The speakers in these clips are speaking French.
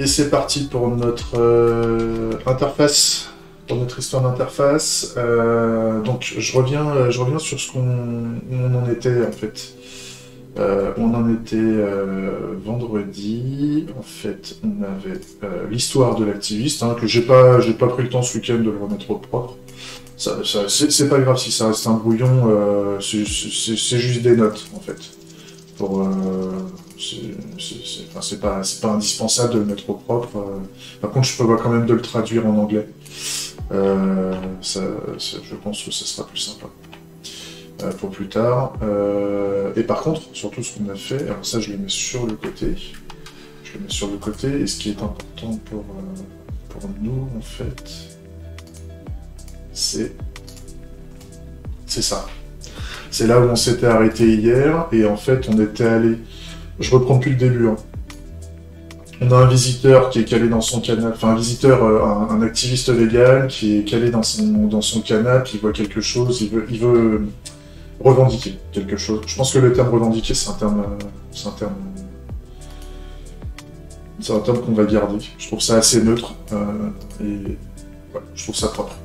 Et c'est parti pour notre interface, pour notre histoire d'interface. Donc je reviens sur ce où on en était en fait. On en était vendredi. En fait, on avait l'histoire de l'activiste, hein, que j'ai pas pris le temps ce week-end de le remettre au propre. C'est pas grave si ça reste un brouillon. C'est juste des notes en fait. Pour c'est pas indispensable de le mettre au propre. Par contre, je prévois quand même de le traduire en anglais. Je pense que ça sera plus sympa pour plus tard. Et par contre, surtout ce qu'on a fait, alors ça je le mets sur le côté. Je le mets sur le côté, et ce qui est important pour nous, en fait, c'est ça. C'est là où on s'était arrêté hier, et en fait on était allé... Je reprends depuis le début. Hein. On a un visiteur qui est calé dans son canal, enfin un visiteur, un activiste légal qui est calé dans son canal, qui voit quelque chose, il veut revendiquer quelque chose. Je pense que le terme revendiquer, c'est un terme qu'on va garder. Je trouve ça assez neutre, et ouais, je trouve ça propre.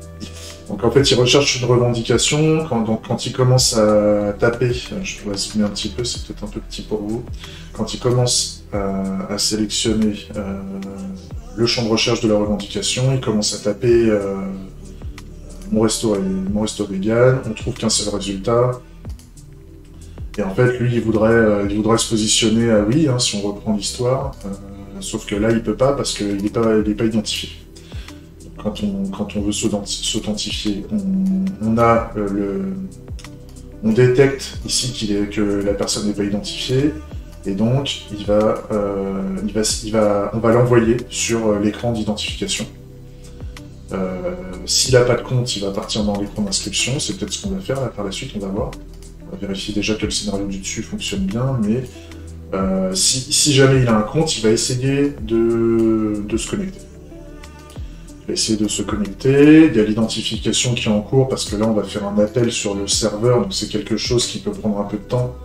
Donc en fait, il recherche une revendication. Quand il commence à taper, je pourrais zoomer un petit peu, c'est peut-être un peu petit pour vous. Quand il commence à sélectionner le champ de recherche de la revendication, il commence à taper mon resto vegan. On trouve qu'un seul résultat. Et en fait, lui, il voudrait se positionner à oui, hein, si on reprend l'histoire. Sauf que là, il peut pas parce qu'il n'est pas identifié. Quand on veut s'authentifier, on détecte ici que la personne n'est pas identifiée, et donc on va l'envoyer sur l'écran d'identification. S'il n'a pas de compte, il va partir dans l'écran d'inscription. C'est peut-être ce qu'on va faire là, par la suite, on va voir. On va vérifier déjà que le scénario du dessus fonctionne bien, mais si jamais il a un compte, il va essayer de se connecter. Il va essayer de se connecter, il y a l'identification qui est en cours, parce que là on va faire un appel sur le serveur, donc c'est quelque chose qui peut prendre un peu de temps.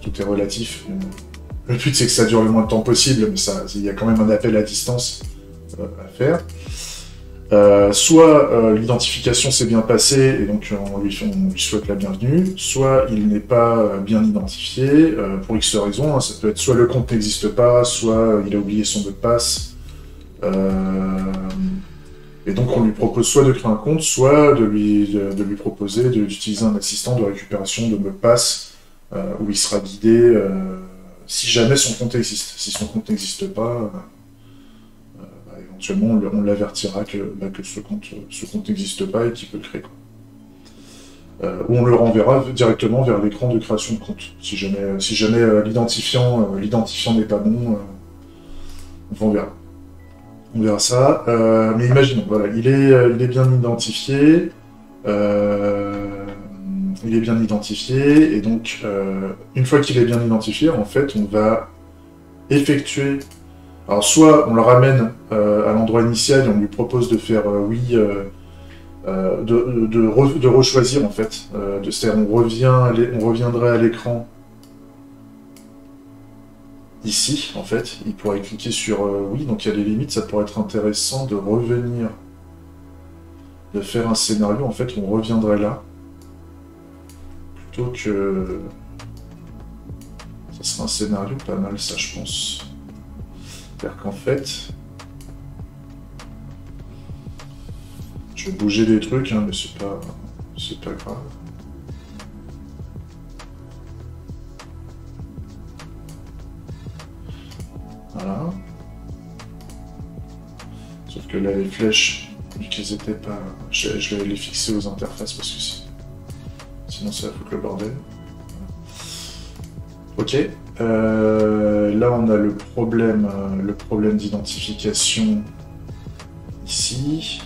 Tout est relatif. Le but c'est que ça dure le moins de temps possible, mais il y a quand même un appel à distance à faire. Soit l'identification s'est bien passée, et donc on lui souhaite la bienvenue, soit il n'est pas bien identifié, pour X raisons, hein, ça peut être soit le compte n'existe pas, soit il a oublié son mot de passe. Et donc on lui propose soit de créer un compte, soit de lui proposer d'utiliser un assistant de récupération de mot de passe où il sera guidé si jamais son compte existe. Si son compte n'existe pas, éventuellement on l'avertira que ce compte n'existe pas et qu'il peut le créer. Ou on le renverra directement vers l'écran de création de compte. Si jamais l'identifiant n'est pas bon, on verra. On verra ça, mais imaginons, voilà, il est bien identifié, et donc une fois qu'il est bien identifié, en fait, on va effectuer. Alors soit on le ramène à l'endroit initial et on lui propose de faire de rechoisir en fait, c'est-à-dire on reviendrait à l'écran. Ici, en fait, il pourrait cliquer sur oui, donc il y a des limites, ça pourrait être intéressant de revenir, de faire un scénario, en fait, on reviendrait là, plutôt que... Ça serait un scénario pas mal, ça, je pense. C'est-à-dire qu'en fait... Je vais bouger des trucs, hein, mais c'est pas grave. Voilà. Sauf que là, les flèches, vu qu'elles étaient pas... Je vais les fixer aux interfaces parce que sinon ça va foutre le bordel. Ok. Là, on a le problème d'identification ici.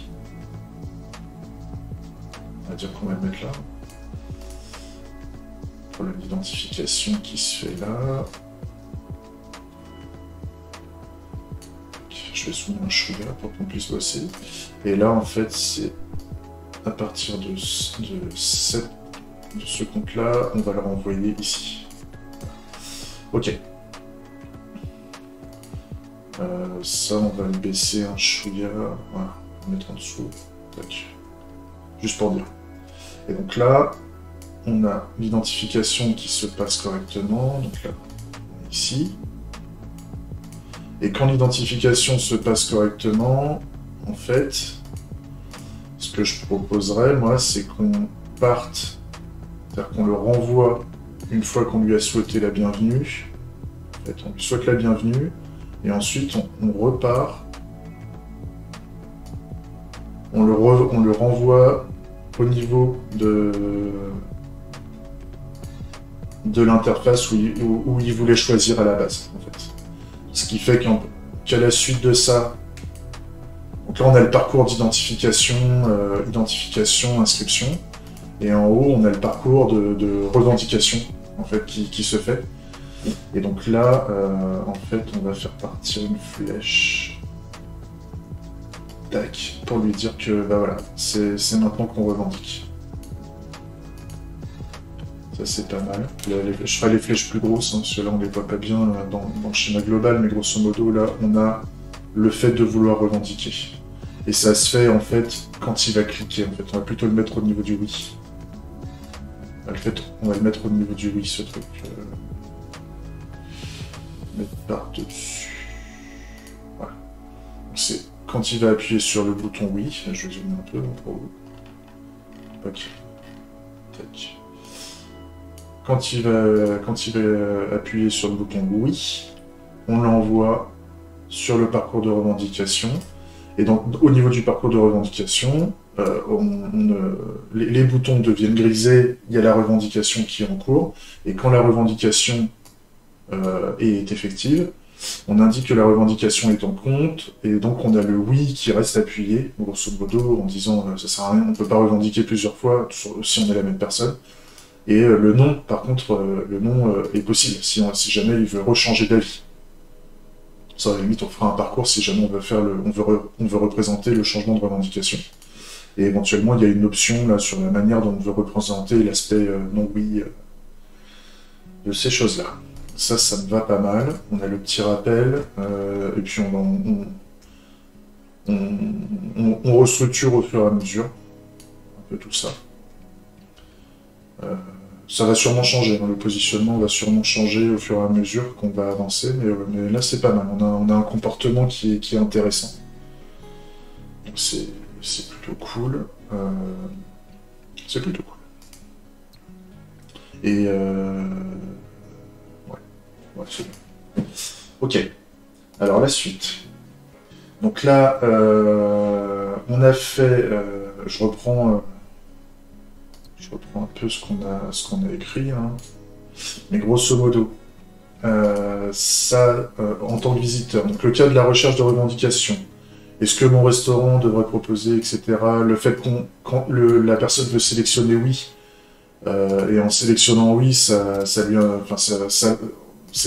On va dire qu'on va le mettre là. Problème d'identification qui se fait là. Je vais soumettre un chouïa pour qu'on puisse bosser. Et là, en fait, c'est à partir de ce compte-là, on va le renvoyer ici. Ok. Ça, on va le baisser un chouïa. Voilà, on va mettre en dessous. Tac. Juste pour dire. Et donc là, on a l'identification qui se passe correctement. Donc là, ici. Et quand l'identification se passe correctement, en fait, ce que je proposerais, moi, c'est qu'on parte, c'est-à-dire qu'on le renvoie une fois qu'on lui a souhaité la bienvenue. En fait, on lui souhaite la bienvenue, et ensuite on repart. On le renvoie au niveau de l'interface où il voulait choisir à la base, en fait. Ce qui fait qu'à la suite de ça, donc là on a le parcours d'identification, inscription, et en haut on a le parcours de revendication en fait qui se fait. Et donc là, en fait, on va faire partir une flèche, tac, pour lui dire que bah voilà, c'est maintenant qu'on revendique. Ça c'est pas mal. Je ferai les flèches plus grosses, hein, parce que là on les voit pas bien dans le schéma global, mais grosso modo là on a le fait de vouloir revendiquer. Et ça se fait en fait quand il va cliquer. En fait, on va plutôt le mettre au niveau du oui. On va le mettre au niveau du oui, ce truc. Mettre par-dessus. Voilà. C'est quand il va appuyer sur le bouton oui. Je vais zoomer un peu pour vous. Ok. Tac. Quand il va appuyer sur le bouton oui, on l'envoie sur le parcours de revendication. Et donc, au niveau du parcours de revendication, les boutons deviennent grisés, il y a la revendication qui est en cours, et quand la revendication est effective, on indique que la revendication est en compte, et donc on a le oui qui reste appuyé, grosso modo, en disant ça sert à rien, on ne peut pas revendiquer plusieurs fois si on est la même personne. Et le non, par contre, le non est possible, si jamais il veut rechanger d'avis. Ça, à la limite, on fera un parcours si jamais on veut représenter le changement de revendication. Et éventuellement, il y a une option là sur la manière dont on veut représenter l'aspect non-oui de ces choses-là. Ça me va pas mal. On a le petit rappel, et puis on restructure au fur et à mesure un peu tout ça. Ça va sûrement changer, le positionnement va sûrement changer au fur et à mesure qu'on va avancer, mais là c'est pas mal, on a un comportement qui est intéressant. Donc c'est plutôt cool. C'est plutôt cool. Et ouais c'est bon. Ok, alors la suite. Donc là, on a fait, je reprends un peu ce qu'on a écrit, hein. Mais grosso modo, ça, en tant que visiteur, donc le cas de la recherche de revendication, est-ce que mon restaurant devrait proposer, etc., le fait quand la personne veut sélectionner oui, et en sélectionnant oui, c'est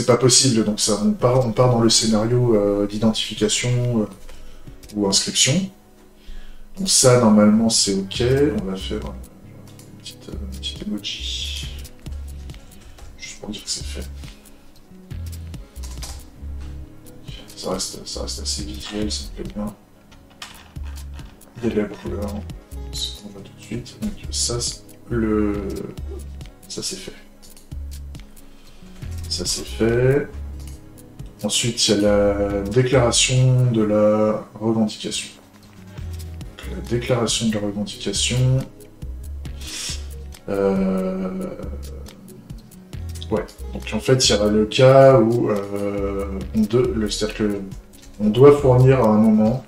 pas possible, donc ça, on part dans le scénario d'identification ou inscription. Donc ça, normalement, c'est OK, on va faire un petit emoji, juste pour dire que c'est fait. Ça reste assez visuel, ça me plaît bien. Il y a de la couleur, c'est ce qu'on voit tout de suite. Donc ça c'est fait. Ça c'est fait. Ensuite, il y a la déclaration de la revendication. Donc, la déclaration de la revendication. Ouais, donc en fait, il y aura le cas où c'est-à-dire que on doit fournir à un moment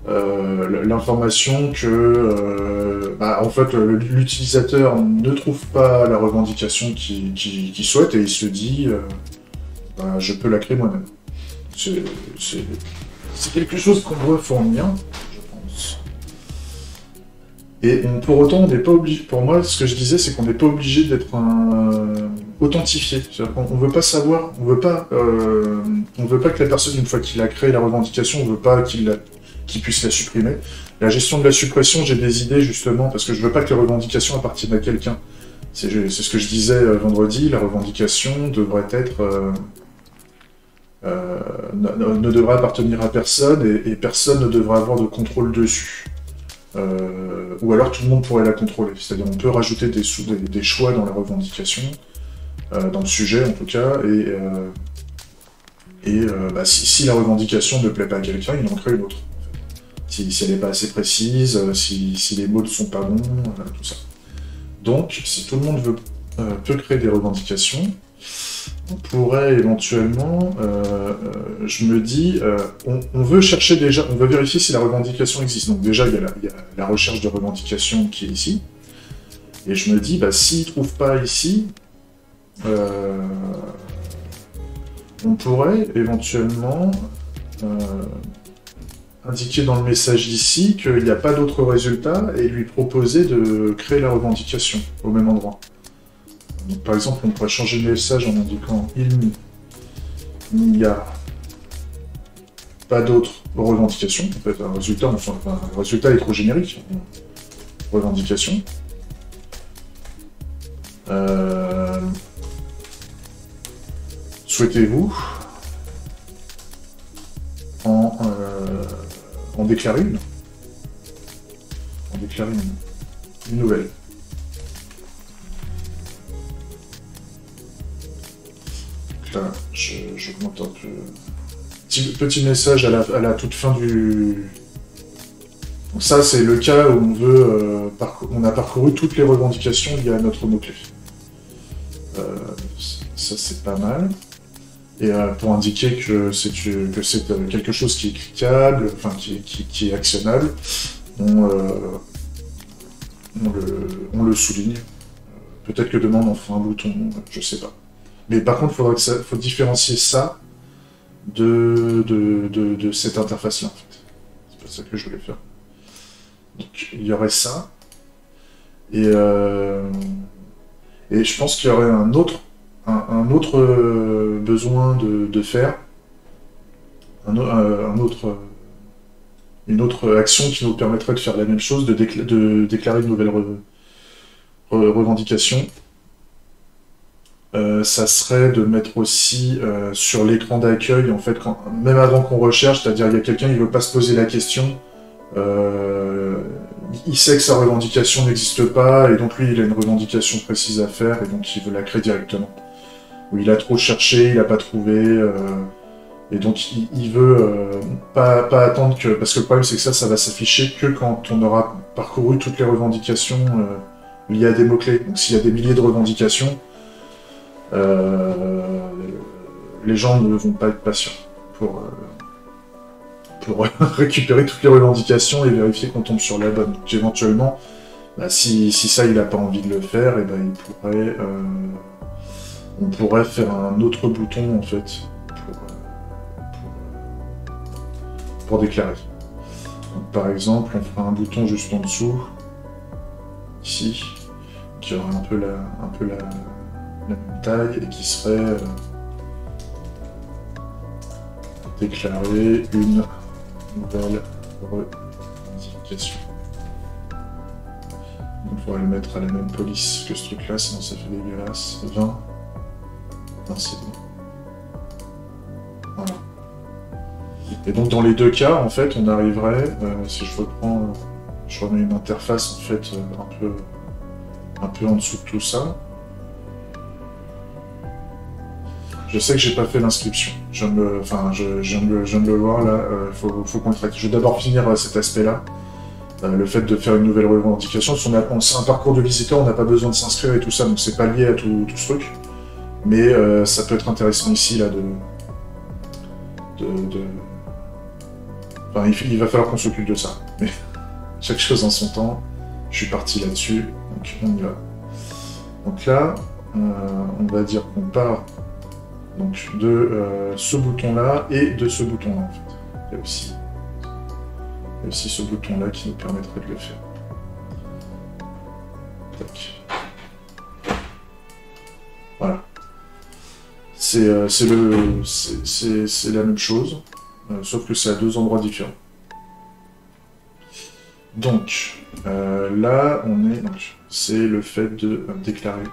l'information que en fait l'utilisateur ne trouve pas la revendication qu'il souhaite et il se dit je peux la créer moi-même. C'est quelque chose qu'on doit fournir. Et pour autant, on n'est pas obligé. Pour moi, ce que je disais, c'est qu'on n'est pas obligé d'être authentifié. On veut pas savoir, on veut pas que la personne, une fois qu'il a créé la revendication, on veut pas qu'il puisse la supprimer. La gestion de la suppression, j'ai des idées justement parce que je veux pas que les revendications appartiennent à quelqu'un. C'est ce que je disais vendredi. La revendication devrait être ne devra appartenir à personne et personne ne devra avoir de contrôle dessus. Ou alors tout le monde pourrait la contrôler. C'est-à-dire on peut rajouter des choix dans la revendication, dans le sujet en tout cas, bah, si la revendication ne plaît pas à quelqu'un, il en crée une autre. Si elle n'est pas assez précise, si les mots ne sont pas bons, tout ça. Donc, si tout le monde peut créer des revendications, on pourrait éventuellement, je me dis, on veut chercher déjà, on veut vérifier si la revendication existe. Donc déjà, il y a la recherche de revendication qui est ici. Et je me dis, bah, s'ils ne trouvent pas ici, on pourrait éventuellement indiquer dans le message ici qu'il n'y a pas d'autres résultats et lui proposer de créer la revendication au même endroit. Donc, par exemple, on pourrait changer le message en indiquant « Il n'y a pas d'autres revendications ». En fait, un résultat est trop générique. Revendication. Souhaitez-vous en déclarer une. En déclarer une nouvelle. Donc là, j'augmente un peu. Petit message à la toute fin du. Donc ça, c'est le cas où on veut. On a parcouru toutes les revendications liées à notre mot-clé. Ça, c'est pas mal. Et pour indiquer que c'est quelque chose qui est cliquable, enfin qui est actionnable, on le souligne. Peut-être que demain on en fera un bouton, je sais pas. Mais par contre, il faut différencier ça de cette interface-là, en fait. C'est pas ça que je voulais faire. Donc il y aurait ça. Et je pense qu'il y aurait un autre besoin de faire, une autre action qui nous permettrait de faire la même chose, de déclarer une nouvelle revendication. Ça serait de mettre aussi sur l'écran d'accueil, en fait, même avant qu'on recherche, c'est-à-dire il y a quelqu'un qui ne veut pas se poser la question, il sait que sa revendication n'existe pas, et donc lui il a une revendication précise à faire, et donc il veut la créer directement. Où il a trop cherché, il n'a pas trouvé, et donc il veut pas attendre que... Parce que le problème c'est que ça va s'afficher que quand on aura parcouru toutes les revendications liées à des mots-clés. Donc s'il y a des milliers de revendications, les gens ne vont pas être patients pour récupérer toutes les revendications et vérifier qu'on tombe sur la bonne. Donc éventuellement, bah, si ça il n'a pas envie de le faire, et ben on pourrait faire un autre bouton en fait pour déclarer. Donc, par exemple, on fera un bouton juste en dessous, ici, qui aura un peu la même taille et qui serait déclarer une nouvelle revendication. On pourrait le mettre à la même police que ce truc-là, sinon ça fait dégueulasse. 20. Non, c'est bon. Voilà. Et donc dans les deux cas, en fait, on arriverait, si je remets une interface en fait un peu en dessous de tout ça. Je sais que j'ai pas fait l'inscription. Je viens de le voir là. Faut qu'on le traite. Je vais d'abord finir cet aspect-là. Le fait de faire une nouvelle revendication. C'est un parcours de visiteur, on n'a pas besoin de s'inscrire et tout ça, donc c'est pas lié à tout ce truc. Mais ça peut être intéressant ici là Enfin, il va falloir qu'on s'occupe de ça. Mais chaque chose en son temps. Je suis parti là-dessus, donc on y va. Donc là, on va dire qu'on part donc de ce bouton-là et de ce bouton-là en fait. Il y a aussi ce bouton-là qui nous permettrait de le faire. Tac. Voilà. C'est la même chose, sauf que c'est à deux endroits différents. Donc, là, c'est le fait de déclarer.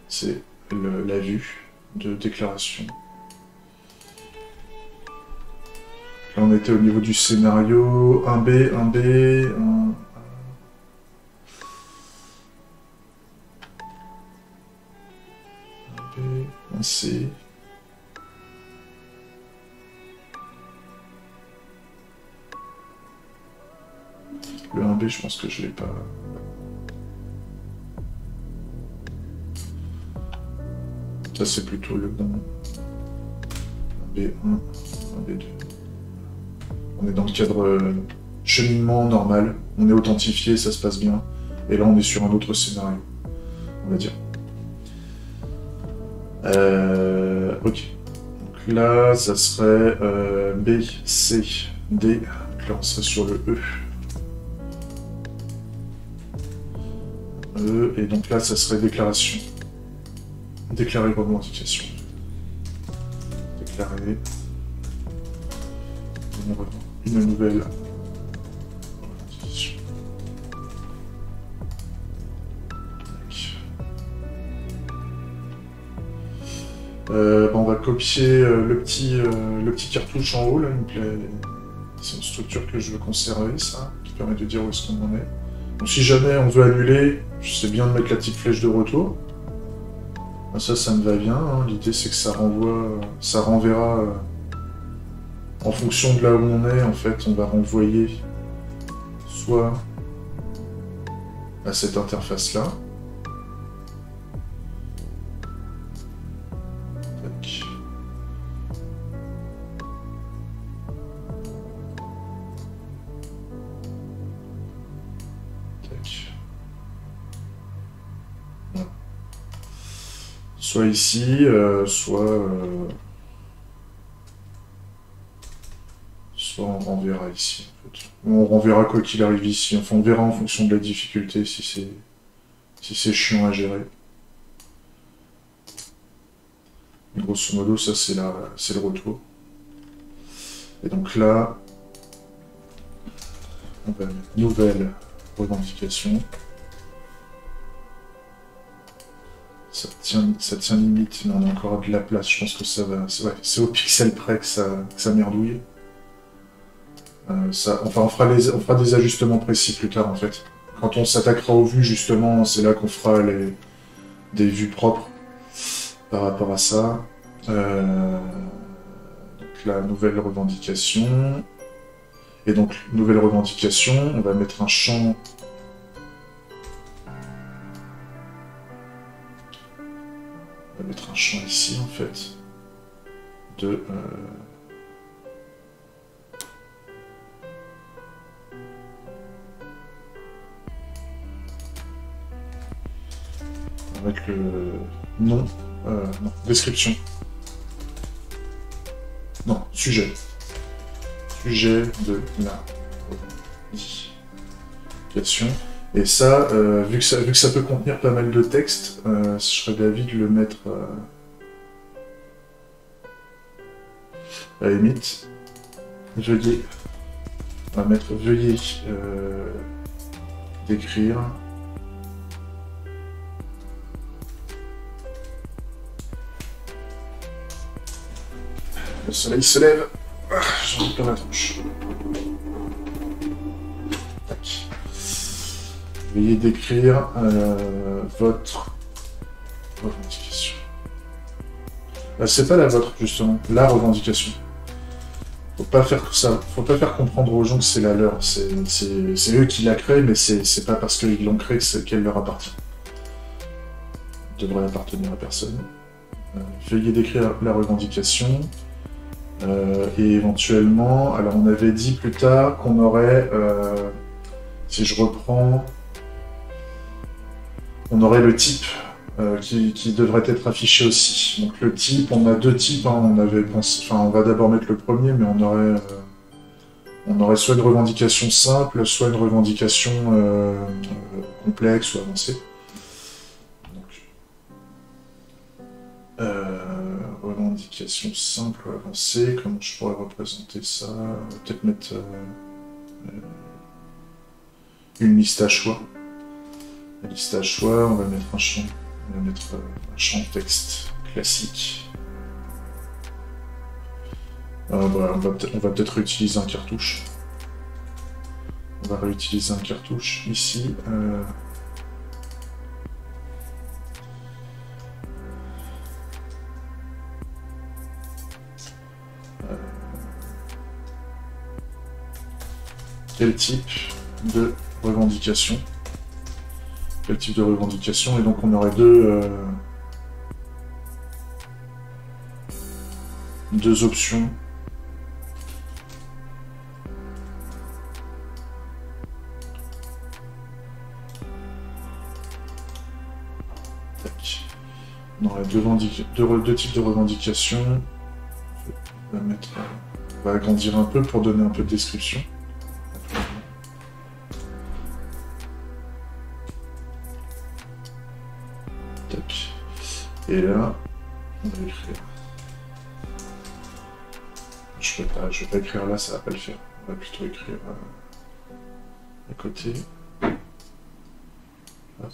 C'est la vue de déclaration. Là, on était au niveau du scénario. Un B, un B, un B, un C. Le 1B, je pense que je l'ai pas. Ça, c'est plutôt le bon. Un B1, un B2. On est dans le cadre cheminement normal. On est authentifié, ça se passe bien. Et là, on est sur un autre scénario, on va dire. Ok. Donc là, ça serait B, C, D. Donc là, on serait sur le E. Et donc là, ça serait déclaration. Déclarer revendication. Déclarer une nouvelle revendication. On va copier le petit cartouche en haut, là, c'est une structure que je veux conserver, ça, qui permet de dire où est-ce qu'on en est. Donc si jamais on veut annuler, c'est bien de mettre la petite flèche de retour. Ça me va bien, hein. L'idée c'est que ça renverra en fonction de là où on est, en fait, on va renvoyer soit à cette interface-là. Tac. Tac. Voilà. Soit ici, soit on renverra ici, en fait. On renverra quoi qu'il arrive ici. Enfin, on verra en fonction de la difficulté si c'est chiant à gérer. Grosso modo, ça c'est le retour. Et donc là, on va mettre nouvelle revendication. Ça tient limite, mais on a encore de la place. Je pense que ça va. Ouais, c'est au pixel près que ça merdouille. Enfin, on fera des ajustements précis plus tard, en fait. Quand on s'attaquera aux vues, justement, c'est là qu'on fera des vues propres par rapport à ça. Donc la nouvelle revendication. Et donc, nouvelle revendication, on va mettre un champ. On va mettre un champ ici, en fait, de... On va mettre le nom, non, description. Non, sujet. Sujet de la revendication. Et ça, vu que ça peut contenir pas mal de texte, je serais d'avis de le mettre à la limite. Veuillez. On va mettre veuillez décrire. Le soleil se lève. J'en ai plein la tronche. Tac. Veuillez décrire votre revendication. C'est pas la vôtre, justement. La revendication. Faut pas faire comprendre aux gens que c'est la leur. C'est eux qui la créent, mais c'est pas parce qu'ils l'ont créée qu'elle leur appartient. Elle devrait appartenir à personne. Veuillez décrire la revendication. Et éventuellement, alors on avait dit plus tard qu'on aurait, si je reprends, on aurait le type qui devrait être affiché aussi. Donc le type, on a deux types, hein, on avait pensé, enfin on va d'abord mettre le premier, mais on aurait soit une revendication simple, soit une revendication complexe ou avancée. Revendication simple ou avancée, comment je pourrais représenter ça? Peut-être mettre une liste à choix. La liste à choix, on va mettre un champ texte classique. On va peut-être réutiliser un cartouche. On va réutiliser un cartouche ici. Quel type de revendication? Quel type de revendication? Et donc on aurait deux options. Tac. On aurait deux types de revendications. On va agrandir un peu pour donner un peu de description. Tac. Et là, on va écrire. Je vais pas écrire là, ça va pas le faire. On va plutôt écrire à côté. Hop.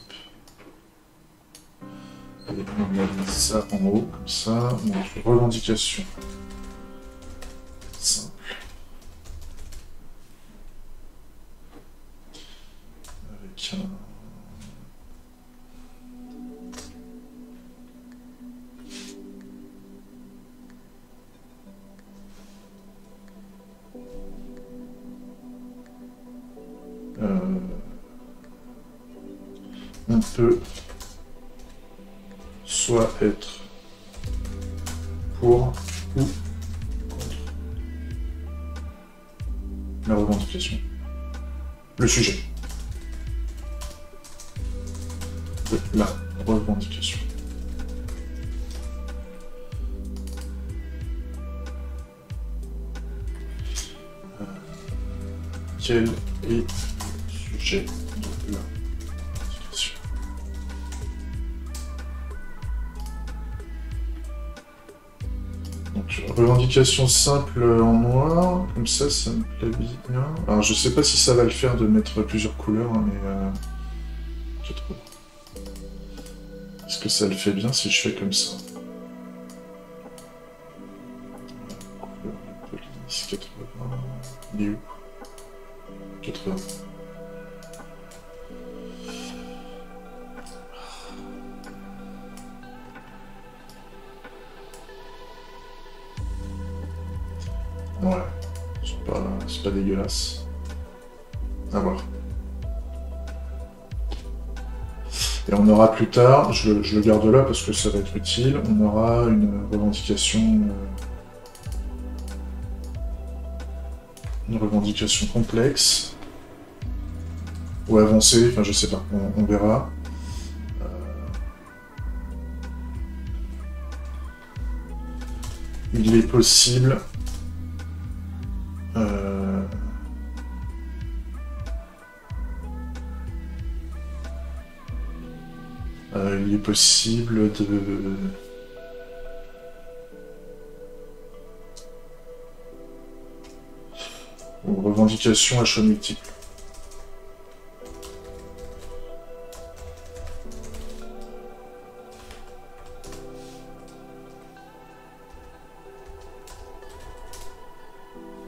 Et on va mettre ça en haut, comme ça. Donc, revendication. Simple. Avec un... on peut soit être pour ou contre la revendication. Le sujet de la revendication. Quel est le sujet de la revendication? Donc, revendication simple en noir, comme ça me plaît bien. Alors, je sais pas si ça va le faire de mettre plusieurs couleurs, hein, mais j'ai trop. Est-ce que ça le fait bien si je fais comme ça? Police 80. Il est où? 80. Ouais, c'est pas dégueulasse. À voir. Et on aura plus tard, je le garde là parce que ça va être utile, on aura une revendication complexe ou avancée, enfin je sais pas, on verra. Il est possible il est possible de... revendication à choix multiple.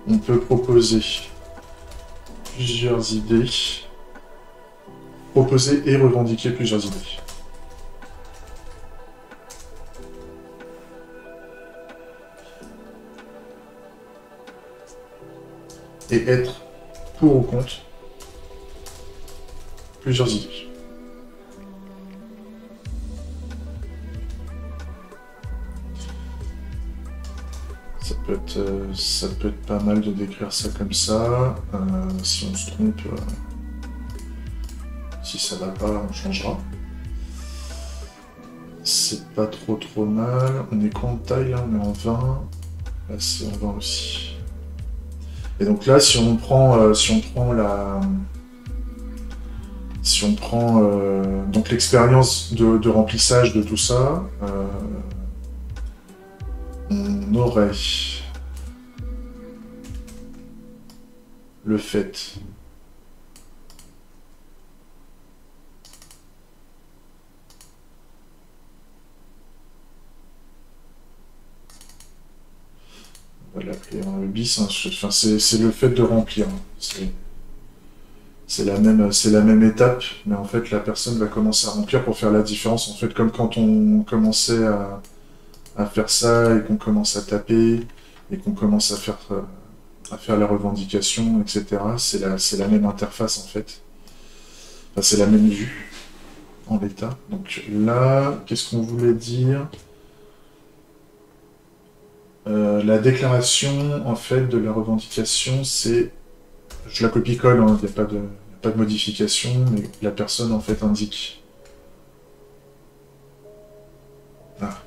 On peut proposer plusieurs idées. Proposer et revendiquer plusieurs idées. Et être pour ou contre plusieurs idées. Ça peut être pas mal de décrire ça comme ça. Si on se trompe, si ça va pas, on changera. C'est pas trop mal. On est quoi en taille là? On est en 20. Là c'est en 20 aussi. Et donc là, si on prend donc l'expérience de remplissage de tout ça, on aurait le fait On va l'appeler un bis, hein. Enfin, c'est le fait de remplir. C'est la même étape, mais en fait, la personne va commencer à remplir pour faire la différence. En fait, comme quand on commençait à faire ça et qu'on commence à taper et qu'on commence à faire la revendication, etc. C'est la même interface, en fait. Enfin, c'est la même vue en l'état. Donc là, qu'est-ce qu'on voulait dire? La déclaration, en fait, de la revendication, c'est... Je la copie-colle, hein, il n'y a pas de modification, mais la personne, en fait, indique. Ah.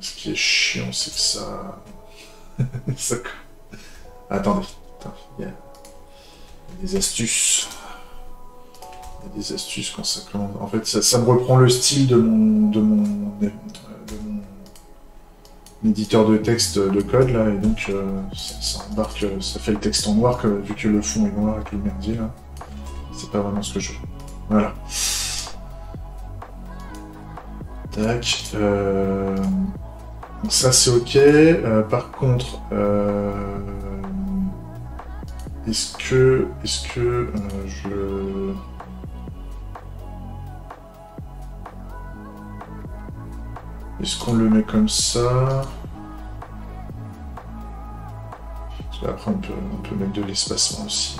Ce qui est chiant, c'est que ça... ça... Attendez. Attends, il y a des astuces. Il y a des astuces quand ça commence. En fait, ça me reprend le style de mon éditeur de texte de code, là, et donc ça embarque, ça fait le texte en noir, vu que le fond est noir avec le merdier, là. C'est pas vraiment ce que je veux. Voilà. Tac. Ça, c'est ok. Par contre, est-ce que je... Est-ce qu'on le met comme ça? Parce qu'après, on peut mettre de l'espacement aussi.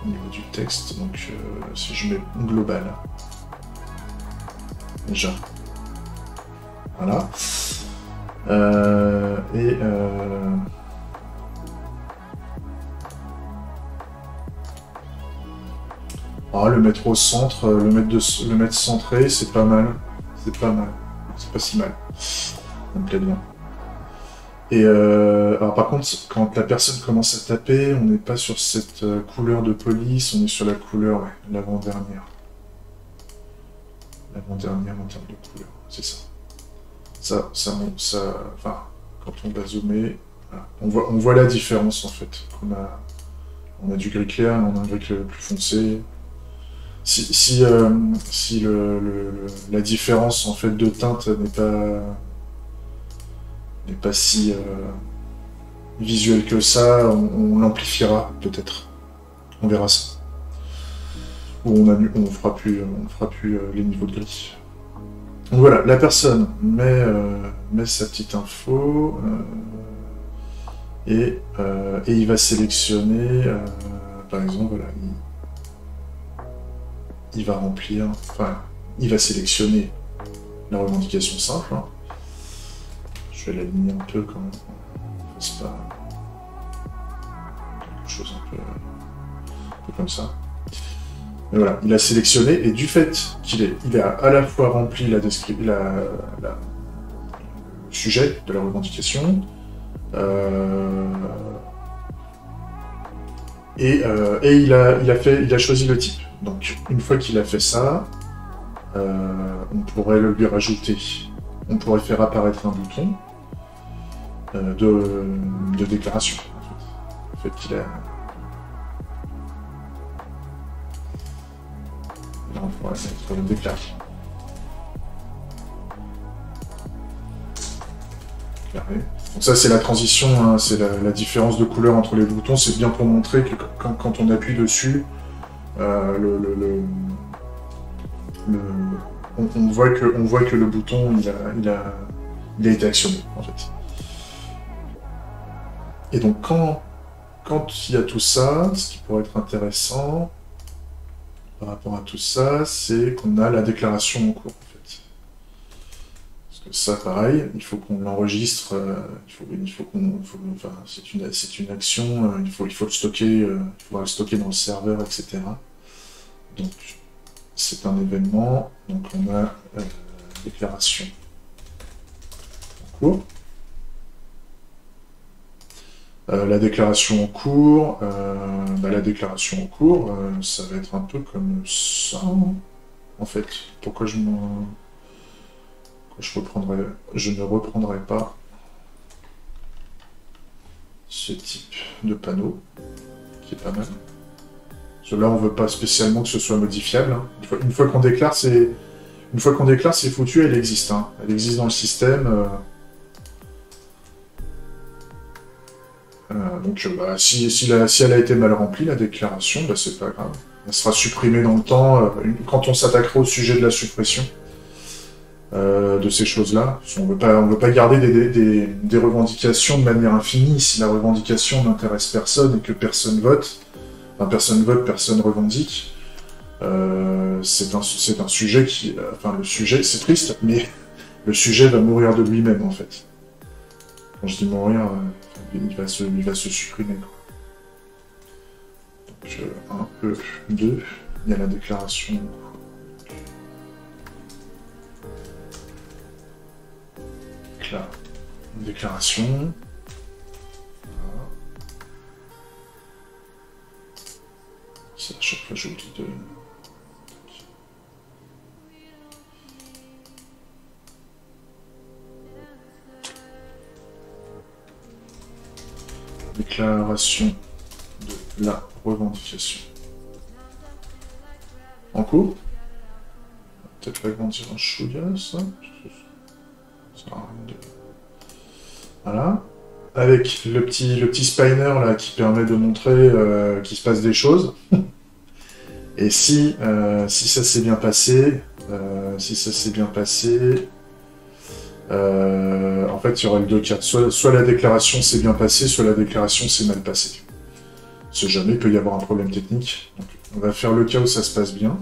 Au niveau du texte, donc si je mets global. Déjà. Voilà. Ah, le mettre au centre, le mettre centré, c'est pas mal. C'est pas mal. C'est pas si mal. Ça me plaît bien. Et alors par contre, quand la personne commence à taper, on n'est pas sur cette couleur de police, on est sur la couleur, ouais, l'avant-dernière. L'avant-dernière en termes de couleur, c'est ça. Enfin, quand on va zoomer, voilà. On voit la différence en fait. On a du gris clair, on a un gris plus foncé. Si la différence en fait de teinte n'est pas si visuelle que ça, on l'amplifiera peut-être. On verra ça. Ou on fera plus les niveaux de gris. Donc voilà, la personne met sa petite info et il va sélectionner, par exemple, voilà, il va remplir, enfin, il va sélectionner la revendication simple. Hein. Je vais l'aligner un peu quand même. C'est pas quelque chose un peu comme ça. Mais voilà, il a sélectionné, et du fait qu'il a à la fois rempli le sujet de la revendication, et il a choisi le type. Donc, une fois qu'il a fait ça, on pourrait lui rajouter, on pourrait faire apparaître un bouton de déclaration. En fait, qu'il a... Là, on pourrait mettre une déclaration. Donc ça, c'est la transition, hein, c'est la différence de couleur entre les boutons. C'est bien pour montrer que quand on appuie dessus, on voit que le bouton il a été actionné en fait. Et donc quand il y a tout ça, ce qui pourrait être intéressant par rapport à tout ça, c'est qu'on a la déclaration en cours en fait. Parce que ça, pareil, il faut qu'on l'enregistre, enfin, c'est une action, il faut le stocker, il faudra le stocker dans le serveur, etc. Donc c'est un événement, donc on a déclaration en cours. La déclaration en cours, ça va être un peu comme ça, en fait. Pourquoi je ne reprendrai pas ce type de panneau, qui est pas mal. Parce que là, on veut pas spécialement que ce soit modifiable. Hein. Une fois qu'on déclare, c'est foutu, elle existe. Hein. Elle existe dans le système. Bah, si elle a été mal remplie, la déclaration, bah, c'est pas grave. Elle sera supprimée dans le temps quand on s'attaquera au sujet de la suppression de ces choses-là. On veut pas garder des revendications de manière infinie. Si la revendication n'intéresse personne et que personne vote, personne revendique, c'est un sujet qui... Enfin, le sujet, c'est triste, mais le sujet va mourir de lui-même, en fait. Quand je dis mourir, il va se supprimer, quoi. Donc, 1, 2, il y a la déclaration... Là, une déclaration... Voilà. Ça, à chaque fois, j'oublie de... Déclaration de la revendication. En cours. Peut-être agrandir un chouïa, ça. Voilà. Avec le petit spinner là qui permet de montrer qu'il se passe des choses. Et si ça s'est bien passé, en fait, il y aura les deux cas. Soit la déclaration s'est bien passée, soit la déclaration s'est mal passée. On sait jamais, il peut y avoir un problème technique. Donc, on va faire le cas où ça se passe bien.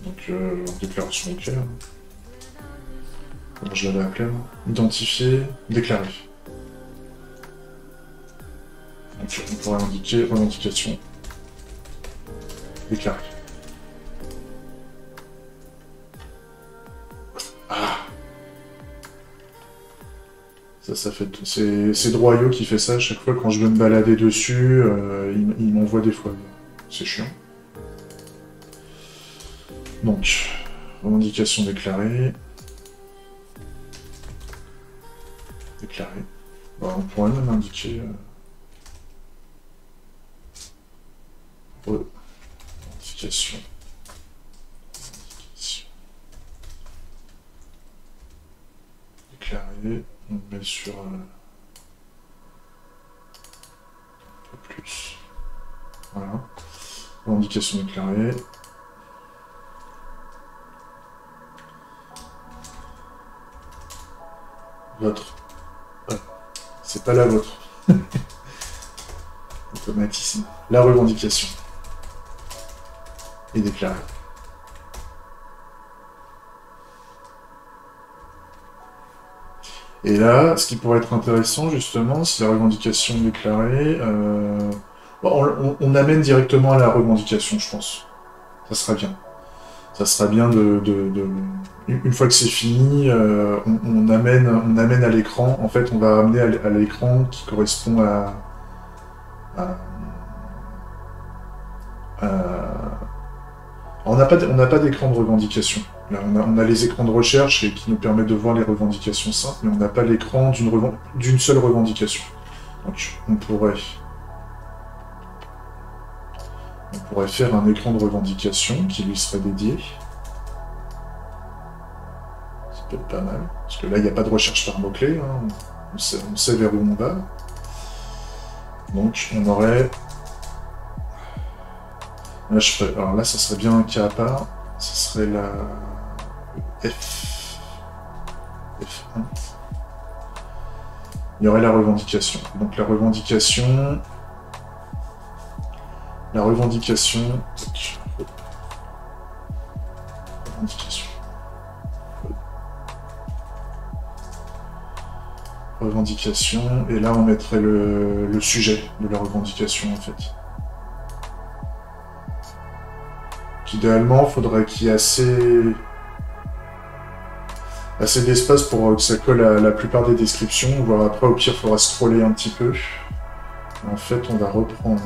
Donc, déclaration OK. Comment je l'avais appelé, moi ? Identifier, déclarer. Donc, on pourrait indiquer revendication. Déclarer. Ah. Ça fait... C'est Droyau qui fait ça à chaque fois quand je veux me balader dessus, il m'envoie des fois. C'est chiant. Donc, revendication déclarée. Déclarée. Bon, on pourrait même indiquer... Revendication. Déclarée. On met sur... un peu plus. Voilà. Revendication déclarée. Votre. C'est pas la vôtre. Automatisme. La revendication. Et déclarée. Et là, ce qui pourrait être intéressant, justement, si la revendication est déclarée, on amène directement à la revendication, je pense. Ça sera bien. Ça sera bien une fois que c'est fini, on amène à l'écran. En fait, on va amener à l'écran qui correspond on n'a pas d'écran de revendication. Là, on a les écrans de recherche et qui nous permettent de voir les revendications simples, mais on n'a pas l'écran d'une seule revendication. Donc, on pourrait faire un écran de revendication qui lui serait dédié. Ça peut être pas mal. Parce que là, il n'y a pas de recherche par mots-clés. Hein. On sait vers où on va. Donc, on aurait... Là, alors là, ça serait bien un cas à part. Ça serait la... F1. Il y aurait la revendication. Donc, la revendication... Revendication. Revendication. Et là, on mettrait le sujet de la revendication, en fait. Idéalement, il faudrait qu'il y ait assez d'espace pour que ça colle à la plupart des descriptions, voire après, au pire, il faudra scroller un petit peu. En fait, on va reprendre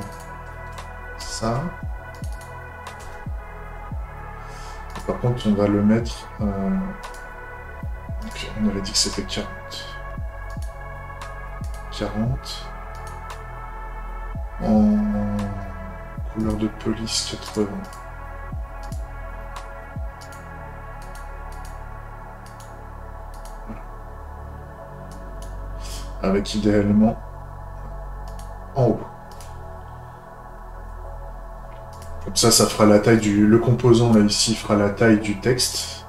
ça. Par contre, on va le mettre... Donc, on avait dit que c'était 40. 40. En couleur de police 80. avec idéalement en haut. Comme ça fera la taille du... Le composant, là, ici, fera la taille du texte.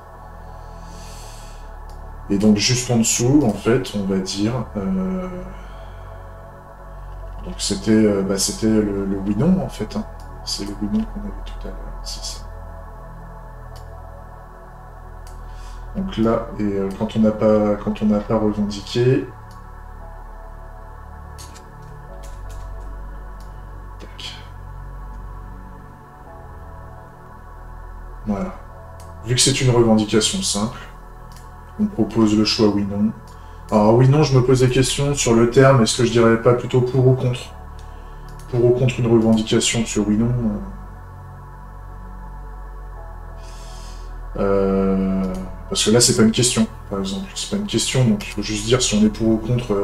Et donc, juste en dessous, en fait, on va dire... Donc, c'était le oui-non, en fait. Hein. C'est le oui-non qu'on avait tout à l'heure, c'est ça. Donc là, et quand on n'a pas revendiqué... Tac. Voilà. Vu que c'est une revendication simple, on propose le choix oui-non. Alors oui-non, je me pose des questions sur le terme, est-ce que je dirais pas plutôt pour ou contre? Pour ou contre une revendication sur oui-non parce que là, c'est pas une question, par exemple. C'est pas une question, donc il faut juste dire si on est pour ou contre...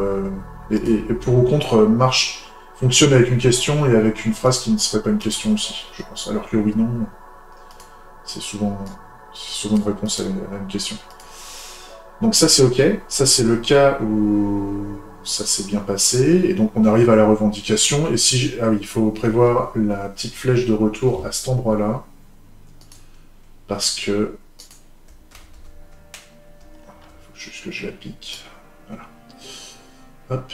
et pour ou contre fonctionne avec une question et avec une phrase qui ne serait pas une question aussi, je pense. Alors que oui-non, c'est souvent une réponse à une question. Donc ça, c'est OK. Ça, c'est le cas où ça s'est bien passé. Et donc, on arrive à la revendication. Et si... Ah oui, il faut prévoir la petite flèche de retour à cet endroit-là. Parce que... Il faut juste que je l'applique. Voilà. Hop.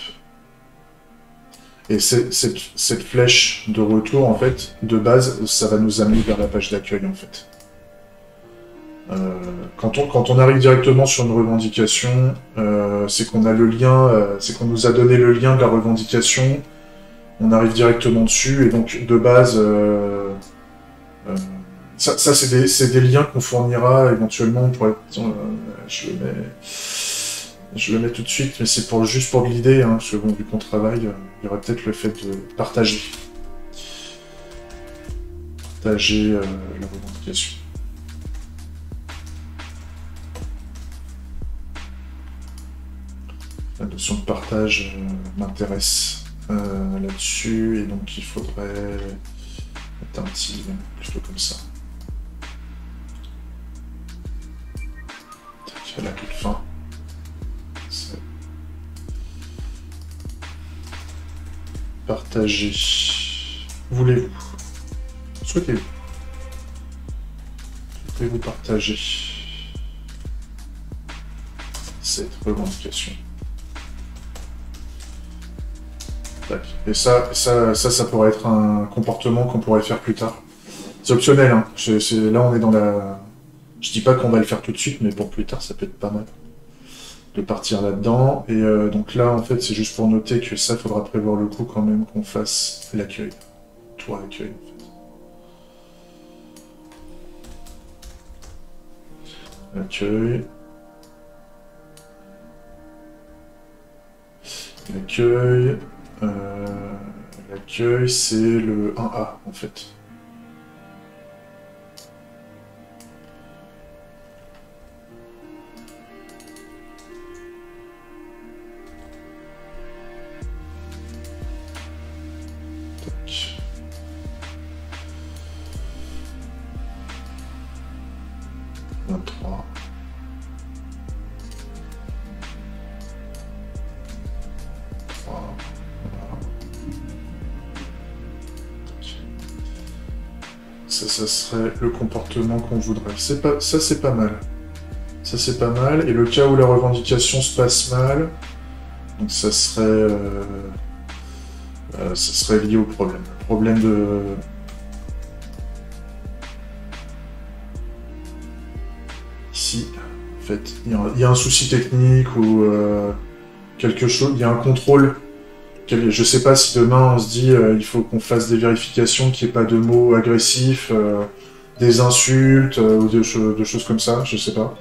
Et cette flèche de retour, en fait, de base, ça va nous amener vers la page d'accueil, en fait. Quand on arrive directement sur une revendication, c'est qu'on a le lien, c'est qu'on nous a donné le lien de la revendication, on arrive directement dessus, et donc de base, ça c'est des liens qu'on fournira éventuellement pour être, je le mets tout de suite, mais c'est juste pour l'idée, hein, parce que bon, vu qu'on travaille, il y aura peut-être le fait de partager la revendication. La notion de partage m'intéresse là-dessus, et donc il faudrait mettre un petit plutôt comme ça. À la toute fin. Partager. Voulez-vous? Souhaitez-vous? Souhaitez-vous partager cette revendication? Et ça pourrait être un comportement qu'on pourrait faire plus tard. C'est optionnel, hein. Là, on est dans la... Je dis pas qu'on va le faire tout de suite, mais pour plus tard, ça peut être pas mal de partir là-dedans. Et donc là, en fait, c'est juste pour noter que ça, faudra prévoir le coup quand même qu'on fasse l'accueil. Tour accueil, en fait. Accueil. L'accueil... L'accueil, c'est le 1A, en fait. Tac. Ça serait le comportement qu'on voudrait. Ça, c'est pas mal. Ça, c'est pas mal. Et le cas où la revendication se passe mal, donc ça serait lié au problème. Le problème de... Ici, en fait, il y a un souci technique ou quelque chose, il y a un contrôle. Je sais pas si demain on se dit il faut qu'on fasse des vérifications, qu'il n'y ait pas de mots agressifs, des insultes ou de choses comme ça, je sais pas.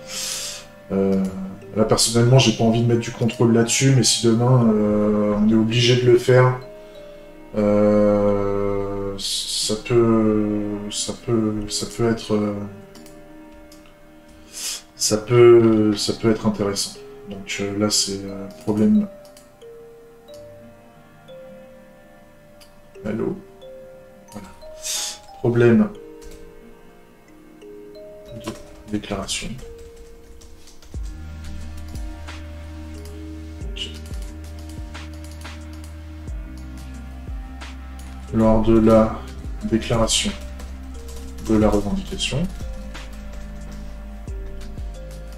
Là personnellement j'ai pas envie de mettre du contrôle là-dessus, mais si demain on est obligé de le faire, ça peut être intéressant. Donc là c'est problème. Allô. Voilà. Problème de déclaration. Okay. lors de la déclaration de la revendication.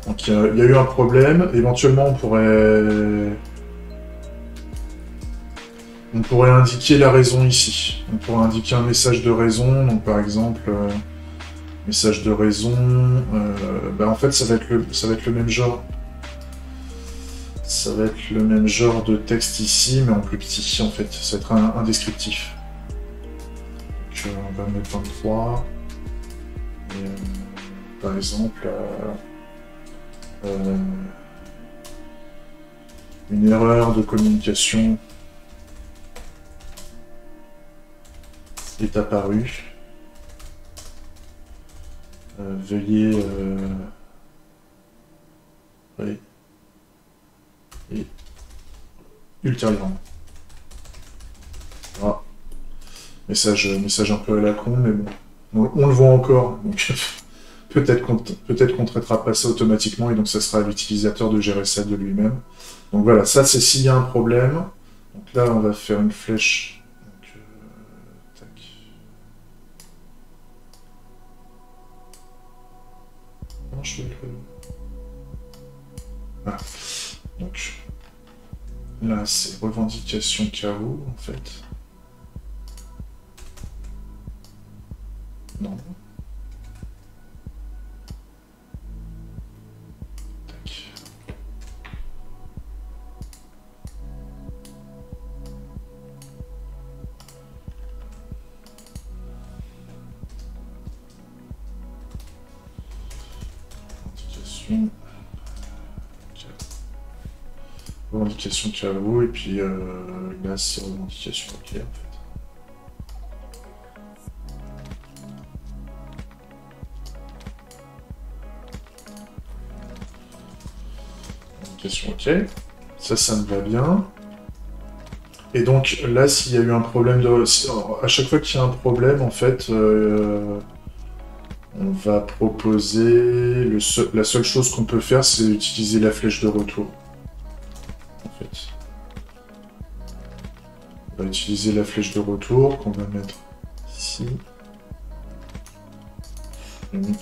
Donc il y a eu un problème. Éventuellement, on pourrait indiquer la raison ici. On pourrait indiquer un message de raison. Donc par exemple, message de raison. En fait, ça va être le même genre. Ça va être le même genre de texte ici, mais en plus petit en fait. Ça va être un descriptif. Donc on va mettre 23. Et, par exemple, une erreur de communication est apparue. Veuillez oui. Et ultérieurement. Voilà. Message un peu à la con, mais bon. On le voit encore, donc peut-être qu'on traitera pas ça automatiquement, et donc ça sera à l'utilisateur de gérer ça de lui-même. Donc voilà, ça c'est s'il y a un problème. Donc là, on va faire une flèche. Donc, tac. Non, je fais le... Voilà. Donc là, c'est revendication KO, en fait. Non. Tac. Revendication KO, et puis là, c'est revendication OK, en fait. OK. Ça me va bien. Et donc là, s'il y a eu un problème de... À chaque fois qu'il y a un problème, en fait, on va proposer... La seule chose qu'on peut faire, c'est utiliser la flèche de retour. En fait. On va utiliser la flèche de retour qu'on va mettre ici. Limite.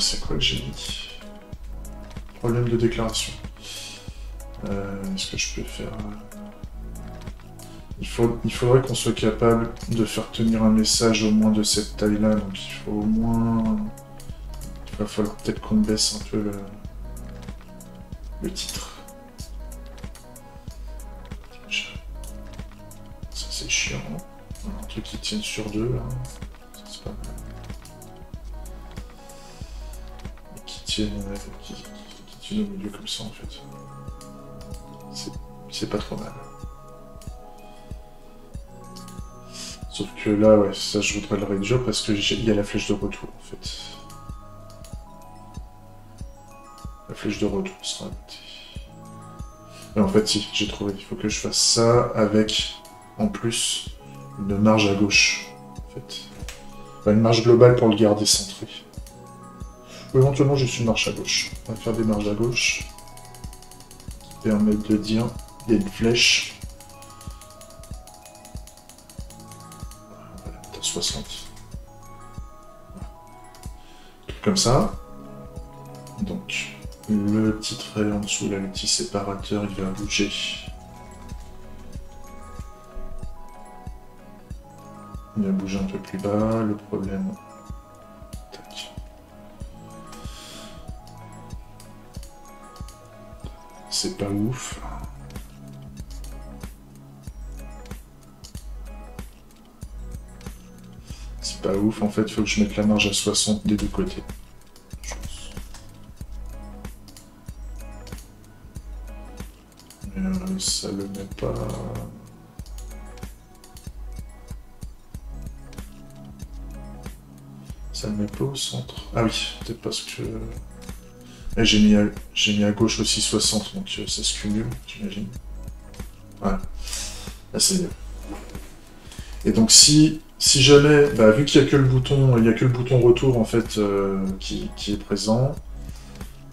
C'est quoi que j'ai dit? Problème de déclaration. Est-ce que je peux faire... Il faudrait qu'on soit capable de faire tenir un message au moins de cette taille-là, donc il faut au moins... Il va falloir peut-être qu'on baisse un peu le titre. Ça c'est chiant. Un truc qui tienne sur deux, là. Ça c'est pas mal. Qui tienne au milieu comme ça en fait. C'est pas trop mal. Sauf que là, ouais, ça je voudrais le réduire parce que il y a la flèche de retour en fait. La flèche de retour sera notée. Mais en fait, si, j'ai trouvé. Il faut que je fasse ça avec, en plus, une marge à gauche. En fait. Enfin, une marge globale pour le garder centré. Ou éventuellement juste une marche à gauche. On va faire des marges à gauche qui permettent de dire il y a une flèche. On va la mettre à 60. Comme ça. Donc le petit trait en dessous, là, le petit séparateur, il va bouger. Il va bouger un peu plus bas, le problème. Tac. C'est pas ouf. C'est pas ouf, en fait, il faut que je mette la marge à 60 des deux côtés. Ça le met pas... Ça le met pas au centre. Ah oui, peut-être parce que... Et j'ai mis à gauche aussi 60, donc ça se cumule, j'imagine. Ouais. Là c'est mieux. Et donc si jamais, bah, vu qu'il n'y a que le bouton, il y a que le bouton retour en fait qui est présent,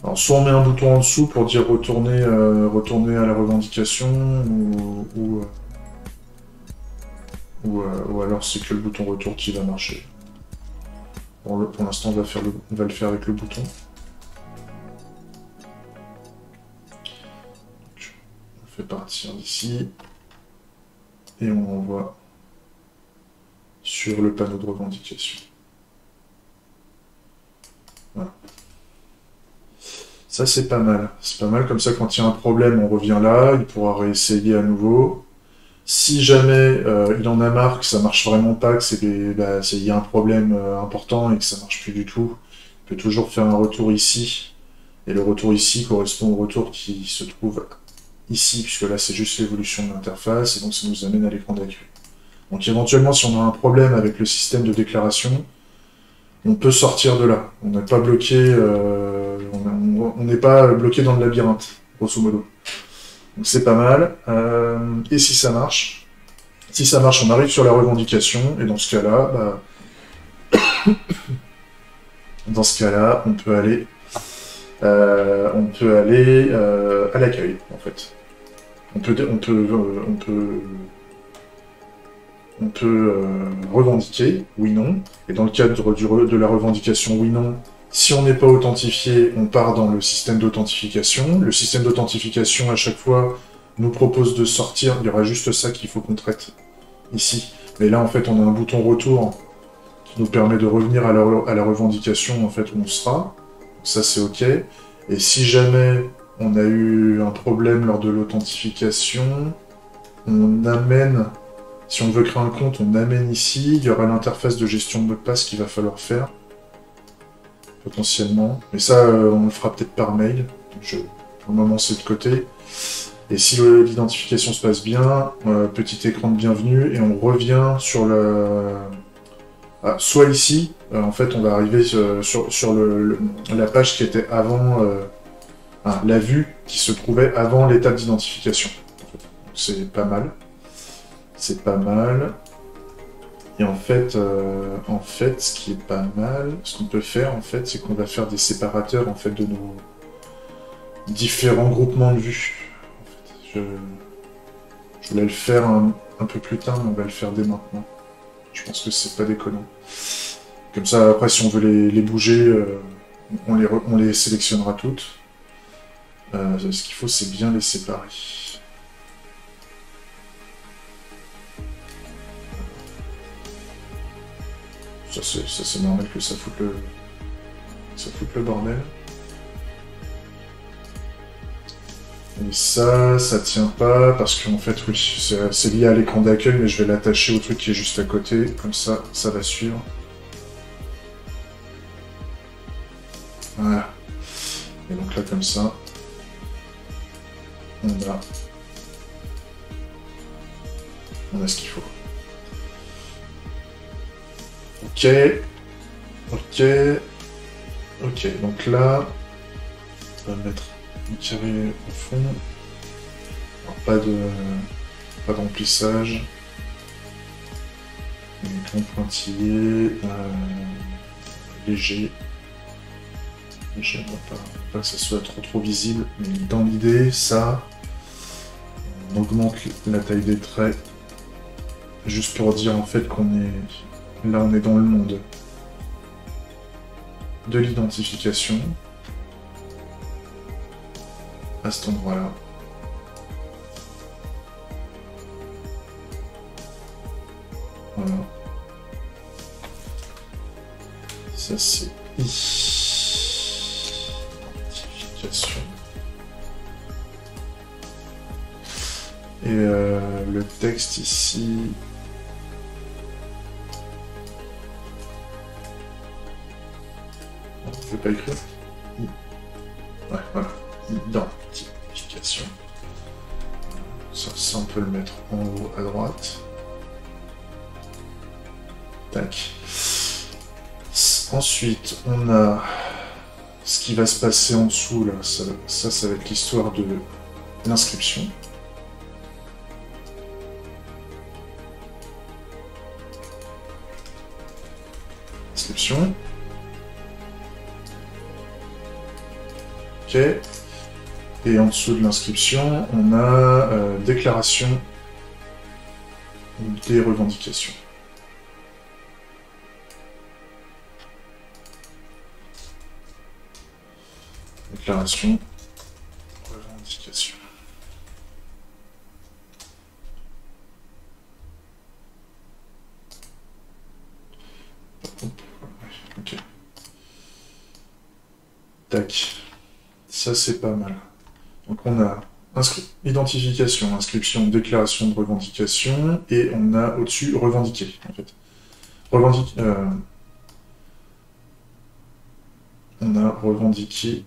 alors soit on met un bouton en dessous pour dire retourner à la revendication, ou alors c'est que le bouton retour qui va marcher. Bon, pour l'instant on va le faire avec le bouton. Donc, on fait partir d'ici et on envoie sur le panneau de revendication. Voilà. Ça c'est pas mal. C'est pas mal, comme ça quand il y a un problème, on revient là, il pourra réessayer à nouveau. Si jamais il en a marre, que ça marche vraiment pas, que il y a un problème important et que ça marche plus du tout, il peut toujours faire un retour ici. Et le retour ici correspond au retour qui se trouve ici, puisque là c'est juste l'évolution de l'interface, et donc ça nous amène à l'écran d'accueil. Donc éventuellement, si on a un problème avec le système de déclaration, on peut sortir de là. On n'est pas bloqué, on n'est pas bloqué dans le labyrinthe, grosso modo. Donc c'est pas mal. Et si ça marche, on arrive sur la revendication, et dans ce cas-là, on peut aller, à l'accueil, en fait. On peut revendiquer, oui/non, et dans le cadre de la revendication oui/non, si on n'est pas authentifié, on part dans le système d'authentification. Le système d'authentification, à chaque fois, nous propose de sortir. Il y aura juste ça qu'il faut qu'on traite ici. Mais là, en fait, on a un bouton retour qui nous permet de revenir à la revendication, en fait, où on sera. Ça, c'est OK. Et si jamais on a eu un problème lors de l'authentification, on amène... Si on veut créer un compte, on amène ici. Il y aura l'interface de gestion de mot de passe qu'il va falloir faire. Potentiellement. Mais ça, on le fera peut-être par mail. Donc pour le moment, c'est de côté. Et si l'identification se passe bien, petit écran de bienvenue, et on revient sur le... soit ici, en fait, on va arriver sur la page qui était avant... la vue qui se trouvait avant l'étape d'identification. C'est pas mal. C'est pas mal. Et en fait, ce qui est pas mal, ce qu'on peut faire, en fait, c'est qu'on va faire des séparateurs, en fait, de nos différents groupements de vues. En fait, je voulais le faire un peu plus tard, mais on va le faire dès maintenant. Je pense que c'est pas déconnant. Comme ça, après, si on veut les bouger, on les sélectionnera toutes. Ce qu'il faut, c'est bien les séparer. Ça c'est normal que ça foute le bordel. Et ça tient pas parce qu'en fait, oui, c'est lié à l'écran d'accueil, mais je vais l'attacher au truc qui est juste à côté, comme ça va suivre. Voilà. Et donc là, comme ça, on a ce qu'il faut. Ok, donc là, on va mettre un carré au fond. Alors, pas d'emplissage. Un pointillé, léger. J'aimerais pas que ça soit trop visible, mais dans l'idée, ça, on augmente la taille des traits, juste pour dire en fait qu'on est... Là, on est dans le monde de l'identification, à cet endroit-là. Voilà. Ça, c'est identification. Et le texte ici... Je vais pas écrire. Ouais, voilà. Identification. Ça, on peut le mettre en haut à droite. Tac. Ensuite, on a ce qui va se passer en dessous, là. Ça va être l'histoire de l'inscription. Inscription. Ok. Et en dessous de l'inscription, on a déclaration des revendications. Déclaration, revendication. Ok. Tac. Ça, c'est pas mal. Donc, on a identification, inscription, déclaration de revendication, et on a au-dessus revendiquer, en fait. On a revendiqué.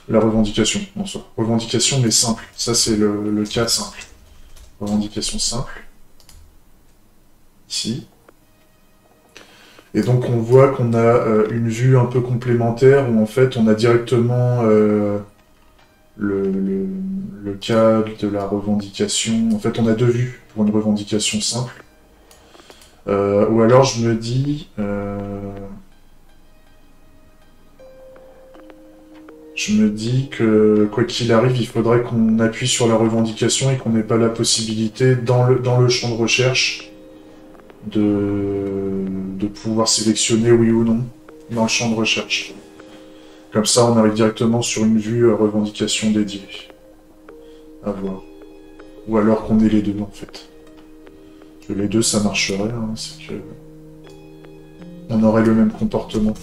La revendication, en soi. Revendication, mais simple. Ça, c'est le cas simple. Revendication simple. Ici. Et donc, on voit qu'on a une vue un peu complémentaire où, en fait, on a directement le cas de la revendication. En fait, on a deux vues pour une revendication simple. Ou alors, je me dis... Je me dis que, quoi qu'il arrive, il faudrait qu'on appuie sur la revendication et qu'on n'ait pas la possibilité, dans le champ de recherche, de pouvoir sélectionner oui ou non dans le champ de recherche. Comme ça, on arrive directement sur une vue revendication dédiée. À voir. Ou alors qu'on ait les deux, en fait. Parce que les deux, ça marcherait, hein, c'est que... On aurait le même comportement.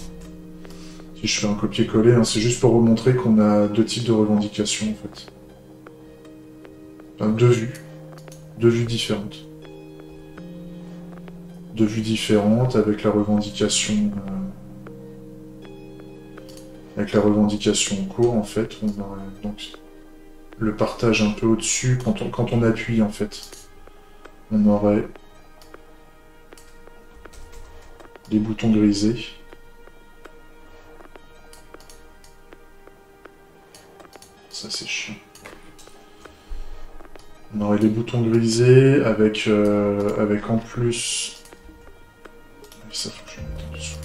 Si je fais un copier-coller, hein, c'est juste pour vous montrer qu'on a deux types de revendications, en fait. Enfin, deux vues. Deux vues différentes. Deux vues différentes avec la revendication... Avec la revendication en cours, en fait, on aurait donc le partage un peu au-dessus, quand on appuie, en fait. On aurait des boutons grisés. Ça, c'est chiant. On aurait des boutons grisés avec en plus... Ça, faut que je mette en dessous.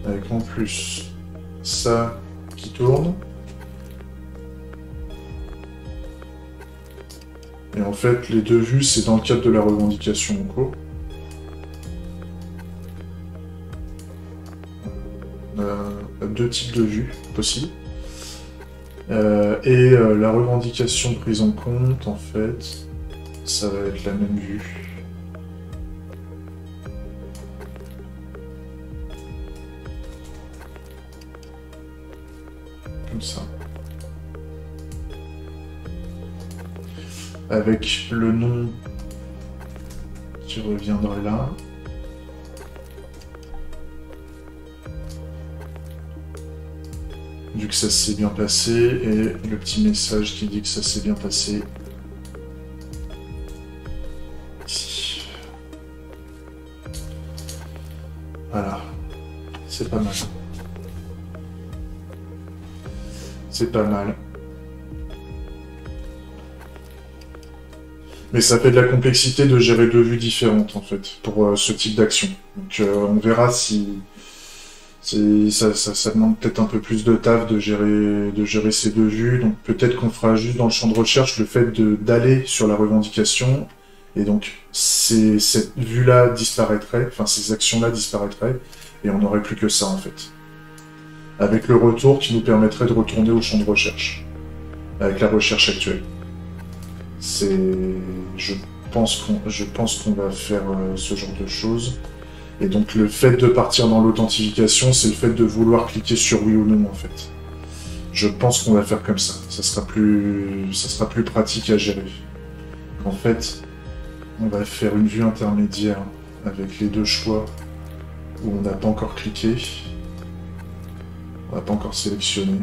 Avec en plus ça qui tourne. Et en fait, les deux vues, c'est dans le cadre de la revendication en cours. On a deux types de vues possibles. La revendication prise en compte, en fait, ça va être la même vue. Comme ça. Avec le nom qui reviendrait là. Vu que ça s'est bien passé, et le petit message qui dit que ça s'est bien passé. Ici. Voilà. C'est pas mal. C'est pas mal. Mais ça fait de la complexité de gérer deux vues différentes, en fait, pour ce type d'action. Donc on verra si... Ça demande peut-être un peu plus de taf de gérer ces deux vues. Donc peut-être qu'on fera juste dans le champ de recherche le fait d'aller sur la revendication. Et donc cette vue-là disparaîtrait, enfin ces actions-là disparaîtraient. Et on n'aurait plus que ça, en fait. Avec le retour qui nous permettrait de retourner au champ de recherche. Avec la recherche actuelle. Je pense qu'on va faire ce genre de choses. Et donc le fait de partir dans l'authentification, c'est le fait de vouloir cliquer sur oui ou non, en fait. Je pense qu'on va faire comme ça. Ça sera plus pratique à gérer. En fait, on va faire une vue intermédiaire avec les deux choix où on n'a pas encore cliqué. On n'a pas encore sélectionné.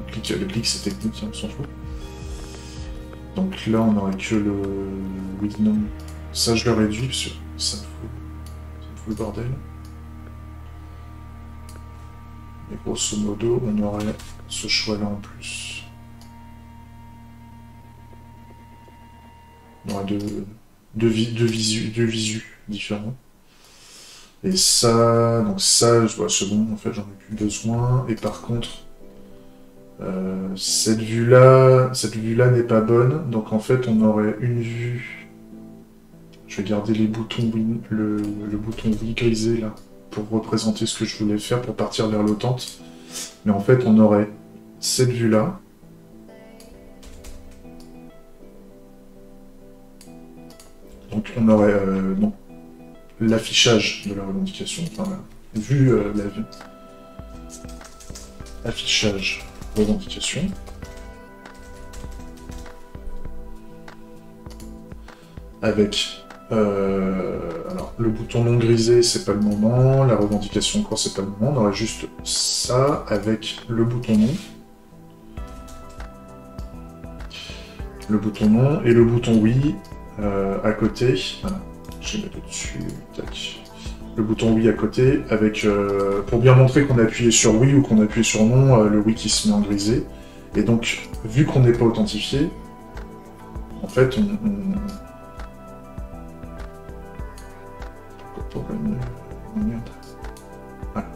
Le clic c'est technique, hein, on s'en fout. Donc là, on n'aurait que le oui, non. Ça, je le réduis, parce que ça me fout le bordel. Et grosso modo, on aurait ce choix-là en plus. Il y aura deux visu différents. Et ça, donc ça, c'est bon, en fait, j'en ai plus besoin. Et par contre, cette vue-là n'est pas bonne. Donc en fait, on aurait une vue. Je vais garder les boutons le bouton oui grisé là pour représenter ce que je voulais faire pour partir vers l'autente. Mais en fait, on aurait cette vue-là. Donc on aurait l'affichage de la revendication, enfin vu la vue. Affichage, revendication. Avec alors le bouton non grisé, c'est pas le moment, la revendication encore c'est pas le moment, on aurait juste ça avec le bouton non. Le bouton non et le bouton oui à côté. Voilà. Je vais mettre dessus. Tac. Le bouton oui à côté avec pour bien montrer qu'on a appuyé sur oui ou qu'on a appuyé sur non, le oui qui se met en grisé. Et donc, vu qu'on n'est pas authentifié, en fait, merde. Voilà.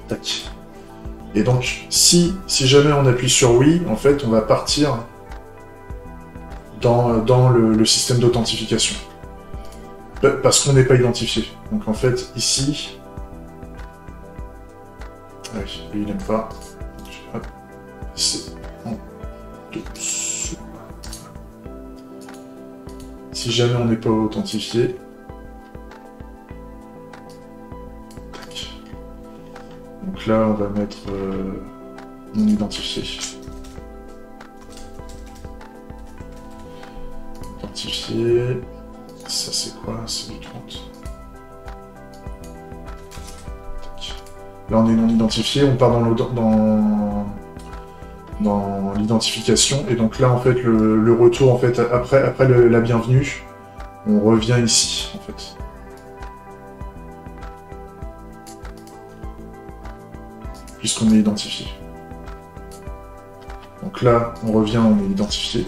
Tac. Et donc, si jamais on appuie sur oui, en fait, on va partir dans le système d'authentification. Parce qu'on n'est pas identifié. Donc en fait, ici... Ouais, lui, il n'aime pas. Hop. C'est en dessous. Si jamais on n'est pas authentifié... Tac. Donc là, on va mettre non identifié. Identifié... Ça c'est quoi? C'est du 30. Là on est non identifié, on part dans l'identification, et donc là en fait le retour en fait après la bienvenue, on revient ici en fait. Puisqu'on est identifié. Donc là on revient, on est identifié.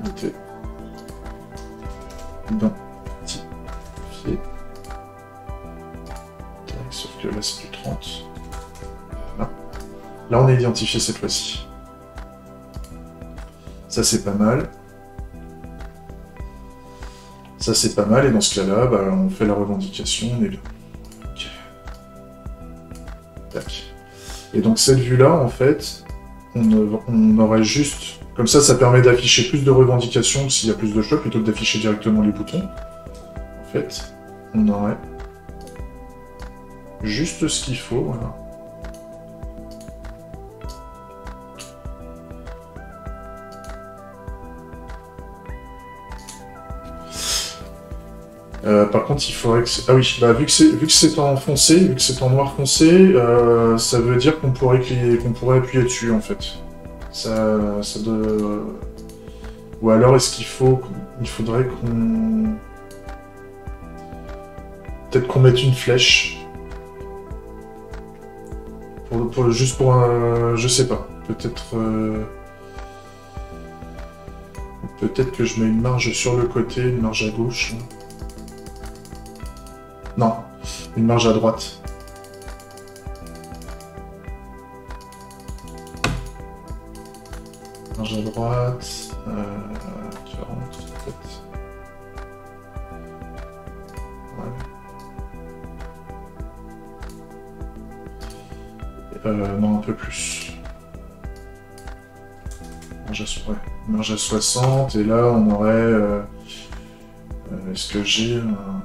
On était identifié. Sauf que là c'est du 30. Là on est identifié cette fois-ci. Ça c'est pas mal. Ça c'est pas mal, et dans ce cas-là, bah, on fait la revendication, on est bien. Ok. Tac. Et donc cette vue-là, en fait, on aurait juste... Comme ça permet d'afficher plus de revendications s'il y a plus de choix, plutôt que d'afficher directement les boutons. En fait, on aurait juste ce qu'il faut, voilà. Par contre, il faudrait que... Ah oui, bah, vu que c'est en foncé, vu que c'est en noir foncé, ça veut dire qu'on pourrait appuyer dessus, en fait. Ça doit... Ou alors, est-ce qu'il faudrait qu'on... Peut-être qu'on mette une flèche. Juste pour un... Je sais pas. Peut-être... Peut-être que je mets une marge sur le côté, une marge à gauche. Non, une marge à droite. Marge à droite... 40, peut-être. Ouais. Non, un peu plus. Marge à 60, et là on aurait... Est-ce que j'ai un...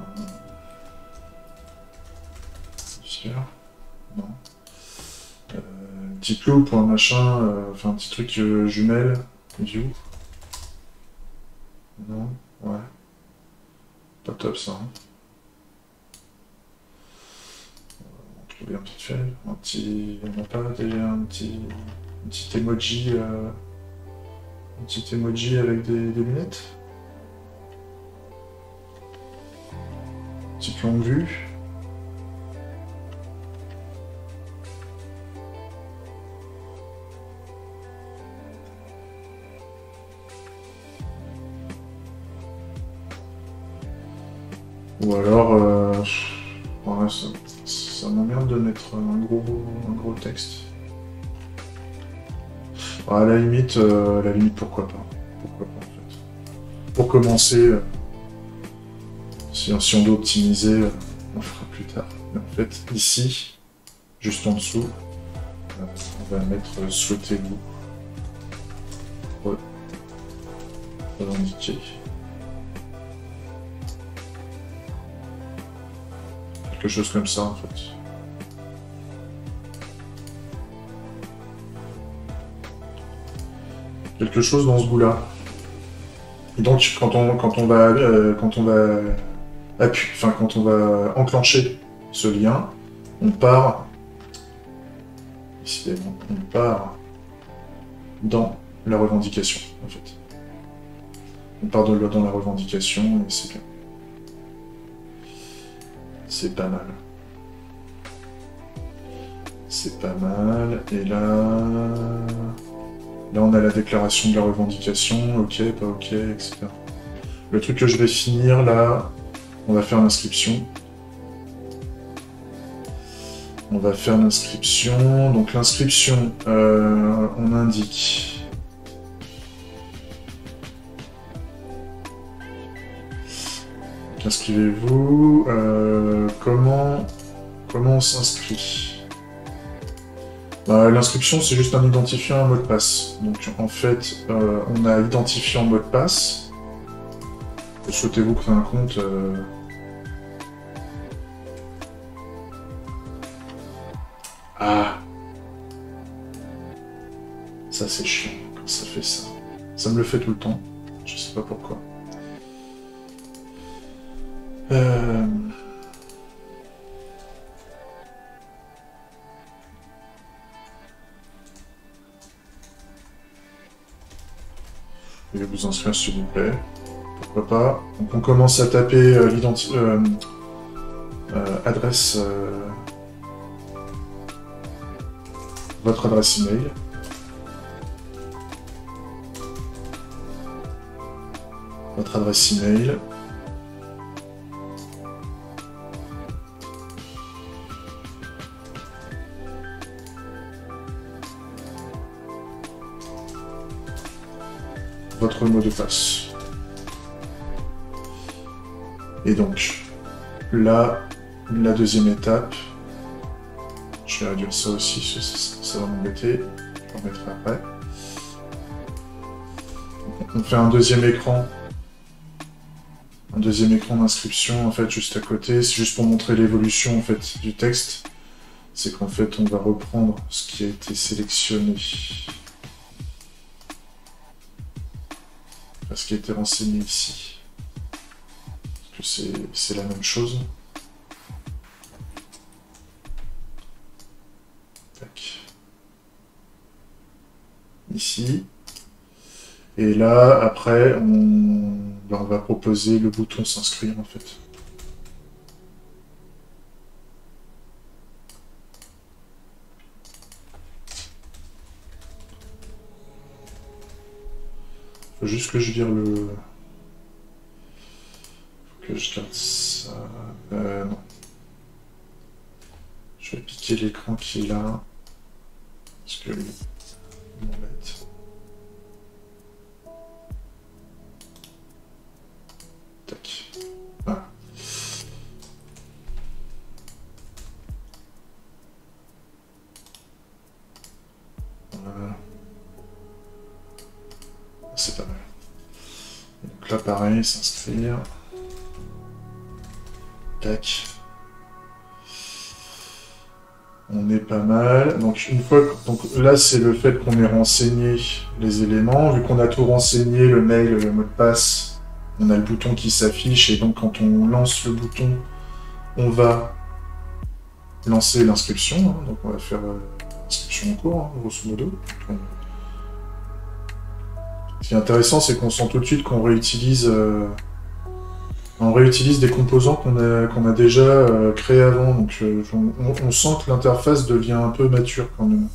Non. Petit clou pour un machin, enfin un petit truc jumelle, view. Non, ouais. Pas top ça. Hein. On va trouver un petit feuille, un petit... On n'a pas déjà un petit emoji, avec des lunettes. Petite longue vue. Ou alors, ouais, ça m'emmerde de mettre un gros texte. À la limite, pourquoi pas. Pourquoi pas, en fait. Pour commencer, si on doit optimiser, on le fera plus tard. Mais en fait, ici, juste en dessous, on va mettre souhaitez-vous revendiquer. Quelque chose comme ça, en fait. Quelque chose dans ce goût-là. Et donc, quand on va enclencher ce lien, on part, décidément, on part dans la revendication, en fait. On part dans la revendication et c'est bien. C'est pas mal. C'est pas mal. Et là, on a la déclaration de la revendication. Ok, pas ok, etc. Le truc que je vais finir là, on va faire l'inscription. On va faire l'inscription. Donc l'inscription, on indique. Inscrivez-vous. Comment on s'inscrit? L'inscription, c'est juste un identifiant, un mot de passe. Donc en fait, on a identifié en mot de passe. Souhaitez-vous créer un compte Ah, ça c'est chiant quand ça fait ça. Ça me le fait tout le temps. Je sais pas pourquoi. Je vais vous inscrire s'il vous plaît. Pourquoi pas. Donc on commence à taper adresse, votre adresse email. Votre adresse email. Votre mot de passe. Et donc, là, la deuxième étape, je vais réduire ça aussi, ça va m'embêter, je vais en mettre après. On fait un deuxième écran d'inscription, en fait, juste à côté, c'est juste pour montrer l'évolution, en fait, du texte. C'est qu'en fait, on va reprendre ce qui a été sélectionné. Ce qui a été renseigné ici. Parce que c'est la même chose. Tac. Ici. Et là, après, on va proposer le bouton s'inscrire en fait. Faut juste que je vire le... Faut que je garde ça... non. Je vais piquer l'écran qui est là. Parce que lui, il m'embête. Tac. Voilà. Voilà. C'est pas mal. Donc là, pareil, s'inscrire. Tac. On est pas mal. Donc une fois, donc là c'est le fait qu'on ait renseigné les éléments. Vu qu'on a tout renseigné, le mail, le mot de passe, on a le bouton qui s'affiche et donc quand on lance le bouton, on va lancer l'inscription. Hein. Donc on va faire l'inscription en cours, hein, grosso modo. Ce qui est intéressant, c'est qu'on sent tout de suite qu'on réutilise, des composants qu'on a déjà créés avant. Donc on sent que l'interface devient un peu mature quand même.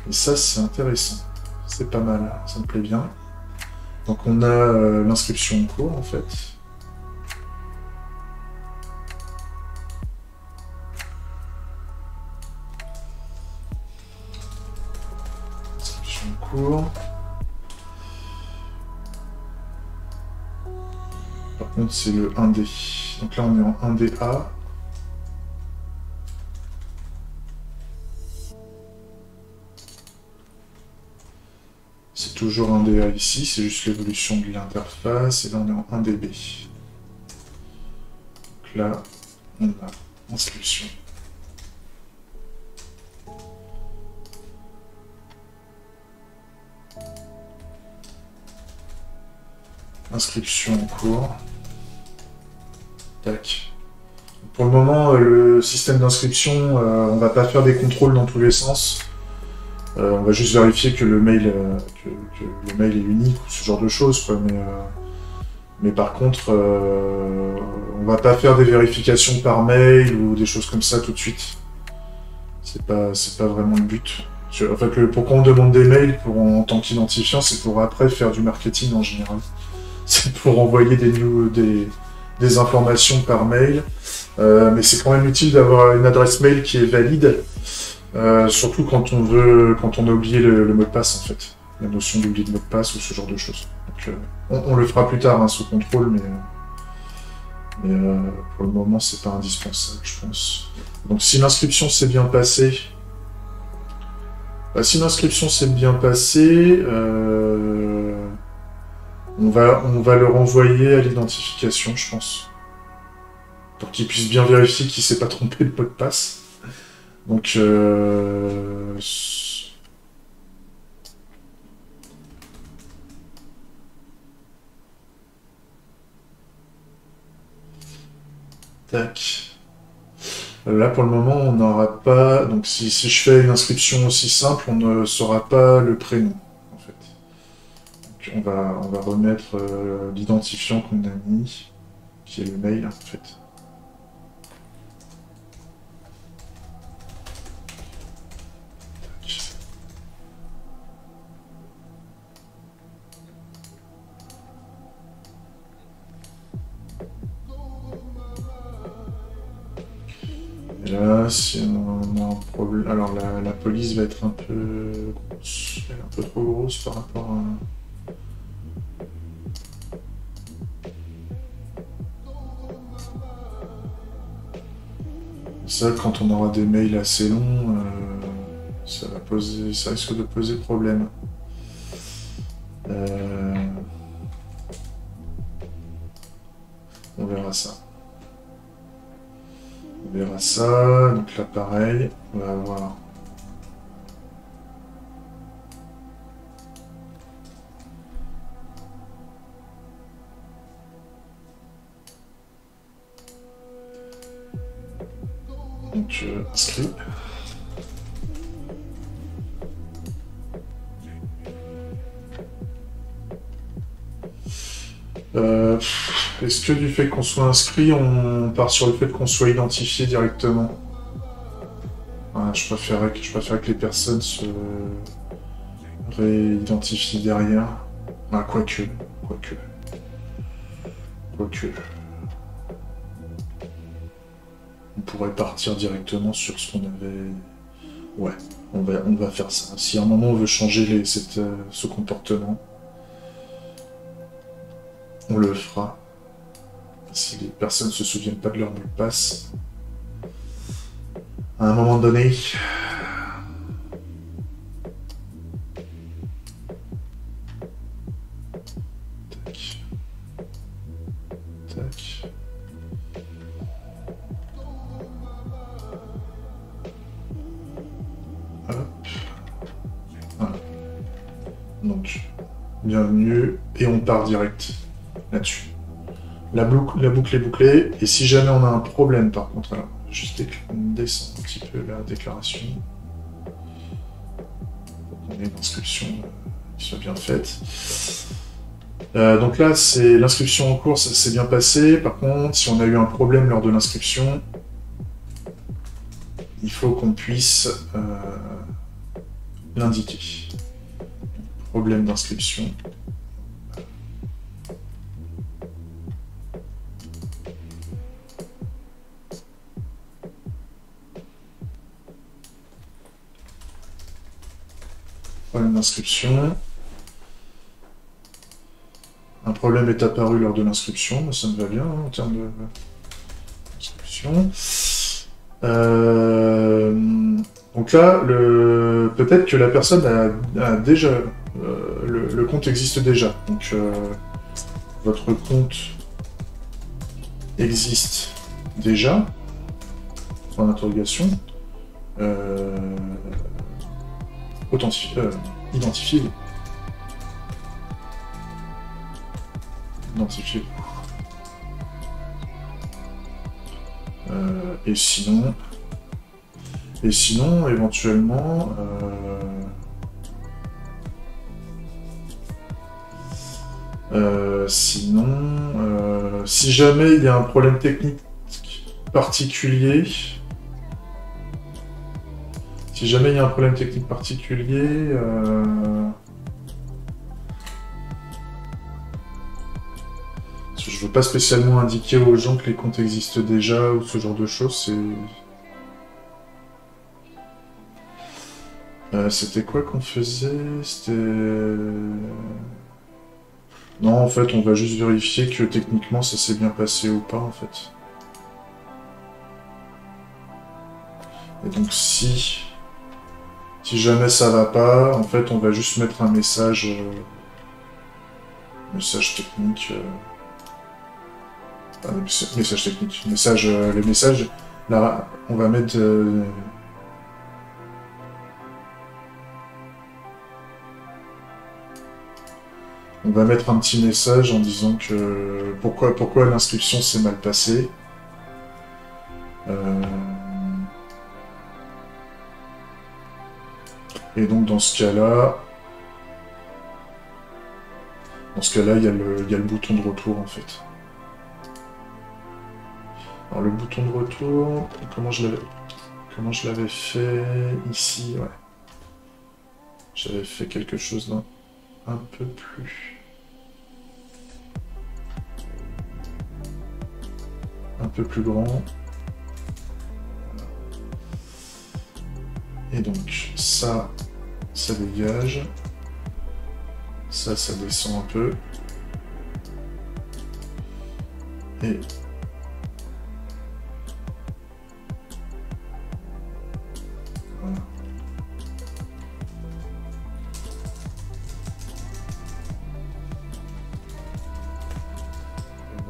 Et ça, c'est intéressant. C'est pas mal, ça me plaît bien. Donc on a l'inscription en cours en fait. cours. Par contre, c'est le 1D. Donc là, on est en 1DA. C'est toujours 1DA ici, c'est juste l'évolution de l'interface. Et là, on est en 1DB. Donc là, on a inscription. Inscription en cours. Tac. Pour le moment, le système d'inscription, on va pas faire des contrôles dans tous les sens. On va juste vérifier que le mail, que le mail est unique ou ce genre de choses, quoi. Mais par contre, on va pas faire des vérifications par mail ou des choses comme ça tout de suite. C'est pas vraiment le but. En fait, pourquoi on demande des mails en tant qu'identifiant, c'est pour après faire du marketing en général. C'est pour envoyer des informations par mail. Mais c'est quand même utile d'avoir une adresse mail qui est valide, surtout quand on a oublié le mot de passe, en fait. La notion d'oubli de mot de passe ou ce genre de choses. Donc, on le fera plus tard, hein, sous contrôle, mais pour le moment, c'est pas indispensable, je pense. Donc, si l'inscription s'est bien passée, on va le renvoyer à l'identification, je pense. Pour qu'il puisse bien vérifier qu'il s'est pas trompé de mot de passe. Donc, tac. Là, pour le moment, on n'aura pas... Donc, si je fais une inscription aussi simple, on ne saura pas le prénom, en fait. Donc, on va remettre l'identifiant qu'on a mis, qui est le mail, en fait. Et là, si on a un problème... Alors, la police va être un peu grosse. Elle est un peu trop grosse par rapport à... Ça, quand on aura des mails assez longs, ça risque de poser problème. On verra ça. On verra ça. Donc là, pareil, on va avoir... Donc, inscrit. Est-ce que du fait qu'on soit inscrit, on part sur le fait qu'on soit identifié directement? Ouais, je préférerais que les personnes se réidentifient derrière. Ah, quoique. On pourrait partir directement sur ce qu'on avait... Ouais, on va faire ça. Si à un moment on veut changer ce comportement, on le fera. Si les personnes ne se souviennent pas de leur mot de passe, à un moment donné... Tac. Hop. Voilà. Donc, bienvenue, et on part direct là-dessus. La boucle est bouclée, et si jamais on a un problème par contre, alors, juste descendre un petit peu la déclaration. On ait une inscription qui soit bien faite. Donc là, c'est l'inscription en cours, ça s'est bien passé. Par contre, si on a eu un problème lors de l'inscription, il faut qu'on puisse l'indiquer. Problème d'inscription. Problème d'inscription. Un problème est apparu lors de l'inscription, ça me va bien hein, en termes d'inscription. Donc là, peut-être que la personne a déjà... le compte existe déjà. Donc votre compte existe déjà. Point d'interrogation. Identifié. Identifié. Et sinon, éventuellement, si jamais il y a un problème technique particulier, je veux pas spécialement indiquer aux gens que les comptes existent déjà ou ce genre de choses, c'était quoi qu'on faisait? C'était... Non, en fait, on va juste vérifier que techniquement ça s'est bien passé ou pas, en fait. Et donc si jamais ça va pas, en fait, on va juste mettre un message... message technique... message technique. Le message, là, on va mettre... on va mettre un petit message en disant que... Pourquoi l'inscription s'est mal passée. Et donc, dans ce cas-là, il y a le bouton de retour, en fait. Alors, le bouton de retour, comment je l'avais fait ici, ouais. J'avais fait quelque chose d'un un peu plus... un peu plus grand. Et donc, ça dégage. Ça descend un peu. Et... voilà.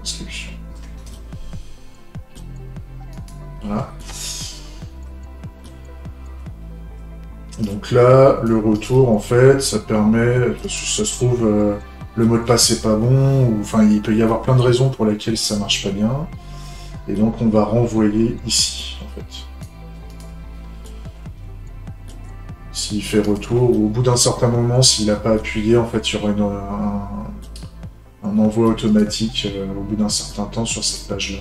Inscription. Voilà. Donc là, le retour, en fait, ça permet, parce que ça se trouve, le mot de passe est pas bon, ou enfin, il peut y avoir plein de raisons pour lesquelles ça marche pas bien. Et donc, on va renvoyer ici, en fait. S'il fait retour, au bout d'un certain moment, s'il n'a pas appuyé, en fait, il y aura un envoi automatique au bout d'un certain temps sur cette page-là.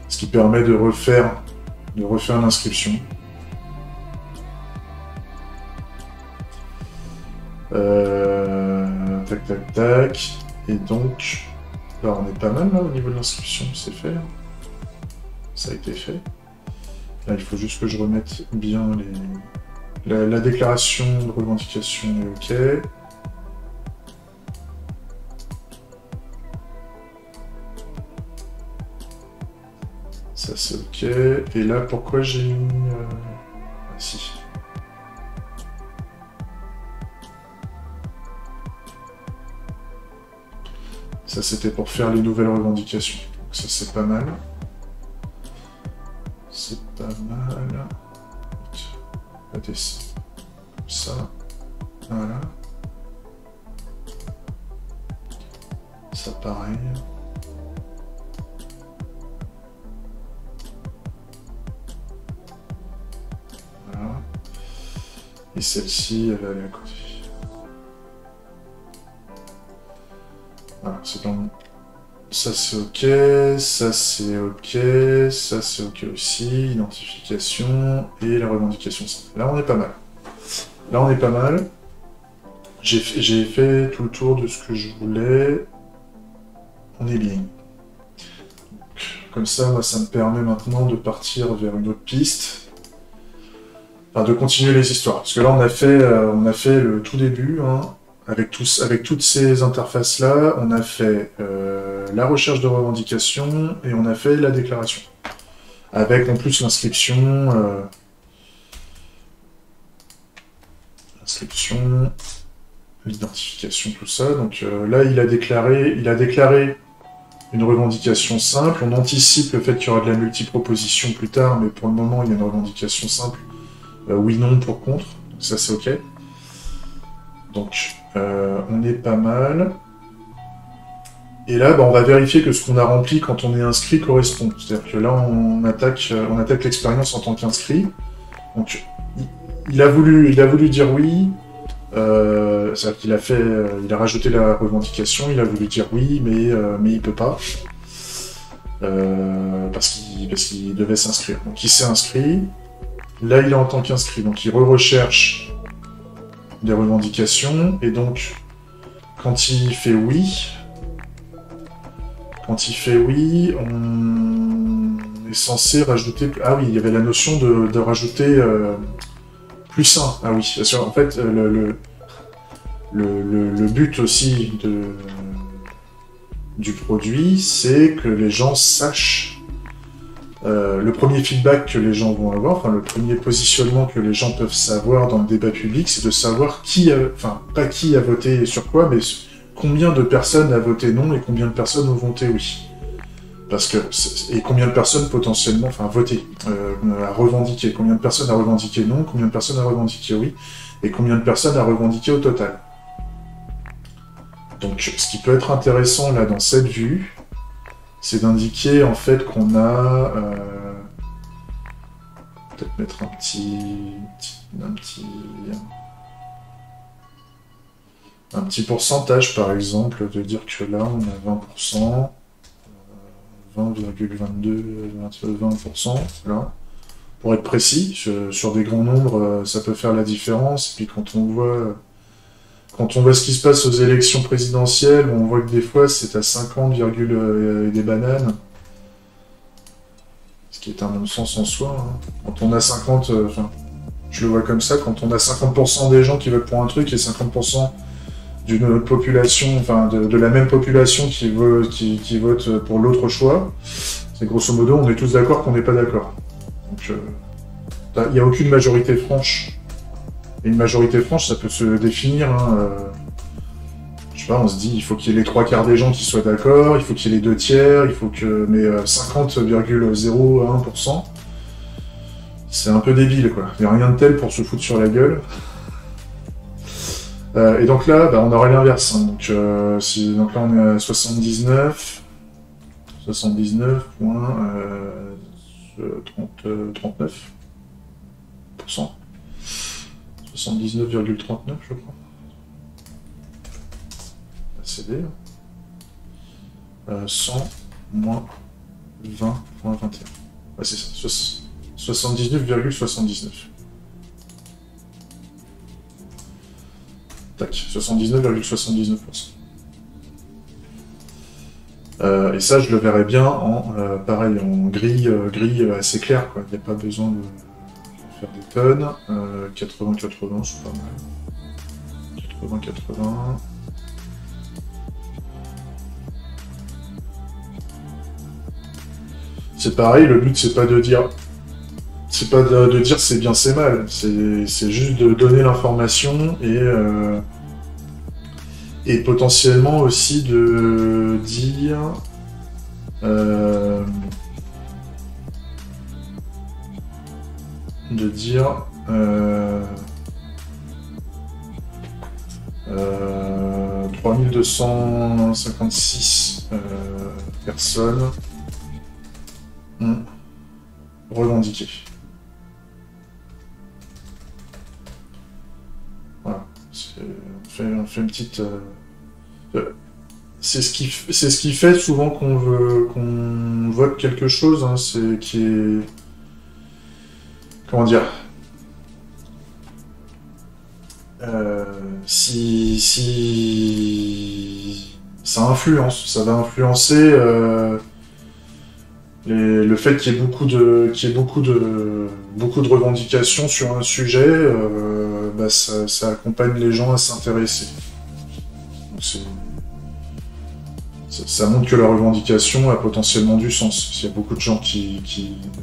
Ce qui permet de refaire l'inscription. Tac, tac, tac. Et donc, là, on est pas mal là, au niveau de l'inscription, c'est fait. Ça a été fait. Là, il faut juste que je remette bien la déclaration de revendication est OK. Ça, c'est OK. Et là, pourquoi j'ai mis... Ah, si. Ça, c'était pour faire les nouvelles revendications. Donc ça, c'est pas mal. C'est pas mal. Comme ça. Voilà. Ça, pareil. Voilà. Et celle-ci, elle va aller à côté. Voilà, c'est bon. Ça c'est OK, ça c'est OK, ça c'est OK aussi, identification et la revendication. Là on est pas mal. Là on est pas mal. J'ai fait tout le tour de ce que je voulais. On est bien. Donc, comme ça, moi ça me permet maintenant de partir vers une autre piste. Enfin, de continuer les histoires. Parce que là, on a fait le tout début, hein, avec toutes ces interfaces-là, on a fait la recherche de revendication et on a fait la déclaration. Avec en plus l'inscription, l'identification, tout ça. Donc là, il a déclaré une revendication simple. On anticipe le fait qu'il y aura de la multiproposition plus tard, mais pour le moment, il y a une revendication simple. Oui, non, pour, contre. Donc ça, c'est OK. Donc, on est pas mal. Et là, bah, on va vérifier que ce qu'on a rempli quand on est inscrit correspond. C'est-à-dire que là, on attaque l'expérience en tant qu'inscrit. Donc, il a voulu dire oui. C'est-à-dire qu'il il a rajouté la revendication. Il a voulu dire oui, mais il peut pas. Parce qu'il devait s'inscrire. Donc, il s'est inscrit. Là, il est en tant qu'inscrit. Donc, il recherche des revendications. Et donc, quand il fait oui, on est censé rajouter... Ah oui, il y avait la notion de rajouter plus 1. Ah oui, parce qu'en fait, le but aussi du produit, c'est que les gens sachent... le premier feedback que les gens vont avoir, enfin le premier positionnement que les gens peuvent savoir dans le débat public, c'est de savoir pas qui a voté sur quoi, mais combien de personnes a voté non et combien de personnes ont voté oui. Et combien de personnes potentiellement, voté, a revendiqué. Combien de personnes a revendiqué non, combien de personnes a revendiqué oui, et combien de personnes a revendiqué au total. Donc ce qui peut être intéressant là dans cette vue, c'est d'indiquer en fait qu'on a... peut-être mettre un petit pourcentage par exemple, de dire que là on a 20%, 20,22, 20%, là. Pour être précis, sur des grands nombres, ça peut faire la différence. Et puis quand on voit ce qui se passe aux élections présidentielles, on voit que des fois c'est à 50, des bananes. Ce qui est un non-sens en soi. Hein. Quand on a 50, je le vois comme ça, quand on a 50% des gens qui votent pour un truc et 50% d'une population, de la même population qui vote pour l'autre choix, c'est grosso modo, on est tous d'accord qu'on n'est pas d'accord. Donc, il n'y a aucune majorité franche. Et une majorité franche, ça peut se définir. Hein, je sais pas, on se dit, il faut qu'il y ait les 3/4 des gens qui soient d'accord, il faut qu'il y ait les 2/3, il faut que. Mais 50,01%, c'est un peu débile, quoi. Il n'y a rien de tel pour se foutre sur la gueule. Et donc là, on aurait l'inverse. Hein. Donc là, on est à 79 points, 39%. 79,39, je crois. ACD. 100 moins 20,21. Ouais, c'est ça. 79,79. Tac, 79,79%. Et ça, je le verrais bien pareil, en grille assez claire, quoi. Il n'y a pas besoin de faire des tonnes. 80-80, c'est pas mal. 80-80. C'est pareil, le but, c'est pas de dire... C'est pas de dire c'est bien, c'est mal. C'est juste de donner l'information et potentiellement aussi de dire... de dire... 3256 personnes ont revendiqué. Voilà. On fait une petite... c'est ce qui fait souvent qu'on vote quelque chose, hein, c'est qui est... Comment dire, si ça influence, ça va influencer Le fait qu'il y ait beaucoup de revendications sur un sujet, bah, ça accompagne les gens à s'intéresser. Donc ça montre que la revendication a potentiellement du sens. S'il y a beaucoup de gens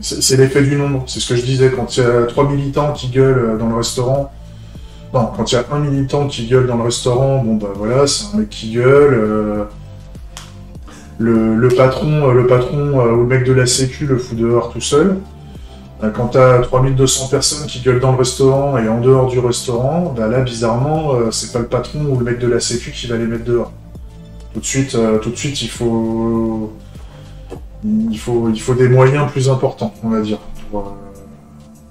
c'est l'effet du nombre. C'est ce que je disais, quand il y a 3 militants qui gueulent dans le restaurant. Non, quand il y a un militant qui gueule dans le restaurant, bon bah voilà, c'est un mec qui gueule. Le patron ou le mec de la sécu le fout dehors tout seul. Quand t'as 3200 personnes qui gueulent dans le restaurant et en dehors du restaurant, bah là, bizarrement, c'est pas le patron ou le mec de la sécu qui va les mettre dehors. Tout de suite, il faut des moyens plus importants, on va dire.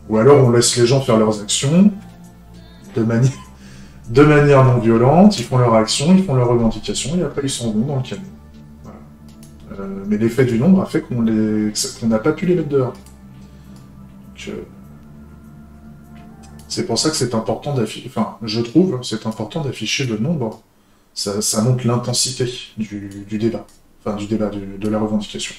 Ou alors, on laisse les gens faire leurs actions de manière non violente, ils font leurs actions, ils font leurs revendications, et après, ils s'en vont dans le camion. Mais l'effet du nombre a fait qu'on n'a pas pu les mettre dehors. C'est pour ça que c'est important d'afficher. Enfin, je trouve, c'est important d'afficher le nombre. Ça montre l'intensité du débat. Enfin, du débat, de la revendication.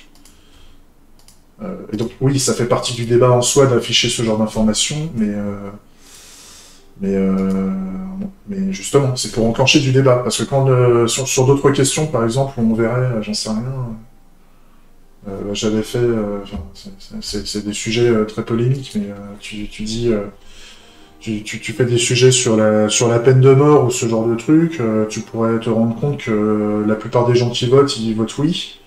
Et donc, oui, ça fait partie du débat en soi d'afficher ce genre d'informations, mais justement, c'est pour enclencher du débat. Parce que quand sur d'autres questions, par exemple, on verrait, j'en sais rien. J'avais fait, c'est des sujets très polémiques, mais tu dis, tu fais des sujets sur la peine de mort ou ce genre de truc, tu pourrais te rendre compte que la plupart des gens qui votent, ils votent oui.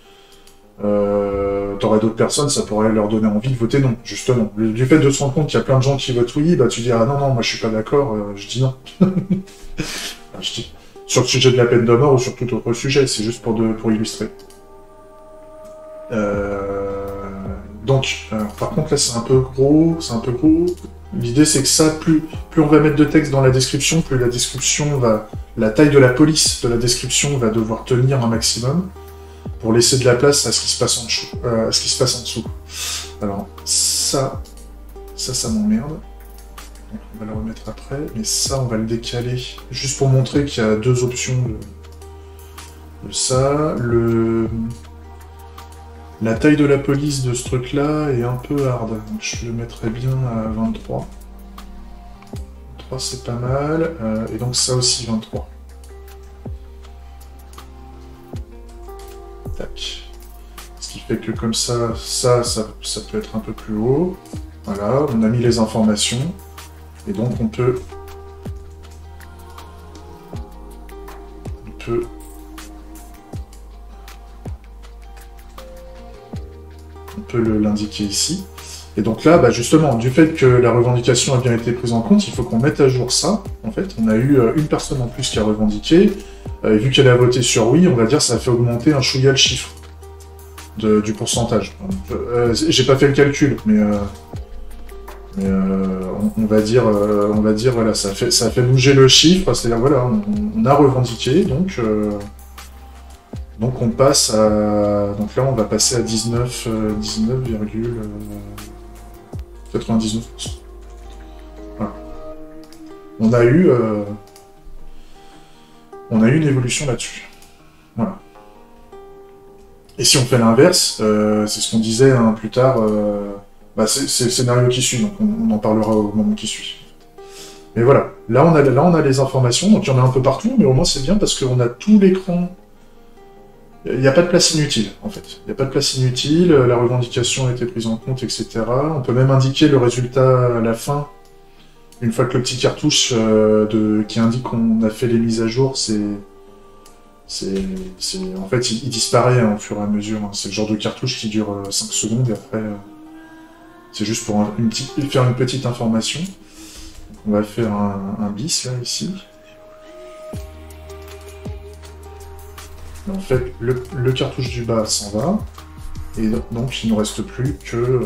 T'aurais d'autres personnes, ça pourrait leur donner envie de voter non, justement. Du fait de se rendre compte qu'il y a plein de gens qui votent oui, bah tu dis ah non, moi je suis pas d'accord, je dis non. Je dis, sur le sujet de la peine de mort ou sur tout autre sujet, c'est juste pour illustrer. Donc, par contre là c'est un peu gros, L'idée c'est que ça, plus on va mettre de texte dans la description, plus la taille de la police de la description va devoir tenir un maximum pour laisser de la place à ce qui se passe en dessous. Alors ça m'emmerde. Donc, on va le remettre après, mais ça on va le décaler juste pour montrer qu'il y a deux options de ça. La taille de la police de ce truc-là est un peu hard, donc je le mettrais bien à 23. 23 c'est pas mal, et donc ça aussi 23. Tac. Ce qui fait que comme ça peut être un peu plus haut. Voilà, on a mis les informations, et donc on peut l'indiquer ici. Et donc là, bah justement, du fait que la revendication a bien été prise en compte, il faut qu'on mette à jour ça. En fait, on a eu une personne en plus qui a revendiqué, et vu qu'elle a voté sur oui, on va dire ça a fait augmenter un chouïa le chiffre du pourcentage. J'ai pas fait le calcul, mais on va dire voilà, ça a fait bouger le chiffre, c'est-à-dire voilà, on a revendiqué, donc on passe à... Donc là, on va passer à 19,99%. Voilà. On a eu une évolution là-dessus. Voilà. Et si on fait l'inverse, c'est ce qu'on disait plus tard, c'est le scénario qui suit, donc on en parlera au moment qui suit. Mais voilà, là on a les informations, donc il y en a un peu partout, mais au moins c'est bien parce qu'on a tout l'écran. Il n'y a pas de place inutile, en fait. Il n'y a pas de place inutile, la revendication a été prise en compte, etc. On peut même indiquer le résultat à la fin. Une fois que le petit cartouche qui indique qu'on a fait les mises à jour, en fait, il disparaît au fur et à mesure. C'est le genre de cartouche qui dure 5 secondes, et après, c'est juste pour faire une petite information. On va faire un bis, là, ici. En fait, le cartouche du bas s'en va, et donc il ne nous reste plus que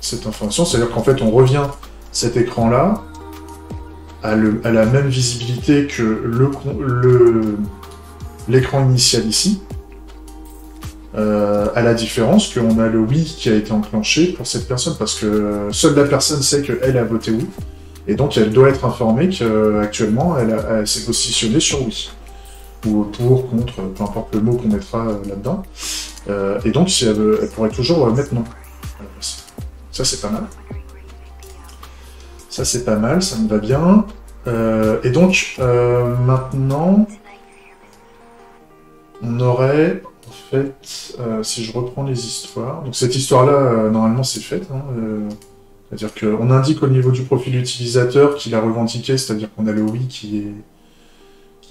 cette information. C'est-à-dire qu'en fait, on revient cet écran-là à la même visibilité que l'écran initial ici, à la différence qu'on a le oui qui a été enclenché pour cette personne, parce que seule la personne sait qu'elle a voté oui, et donc elle doit être informée qu'actuellement elle s'est positionnée sur oui. Ou pour, contre, peu importe le mot qu'on mettra là-dedans. Et donc, si elle pourrait toujours mettre non. Ça, c'est pas mal. Ça, c'est pas mal, ça me va bien. Et donc, maintenant, on aurait, en fait, si je reprends les histoires... Donc, cette histoire-là, normalement, c'est fait. Hein, c'est-à-dire qu'on indique au niveau du profil utilisateur qu'il a revendiqué, c'est-à-dire qu'on a le oui qui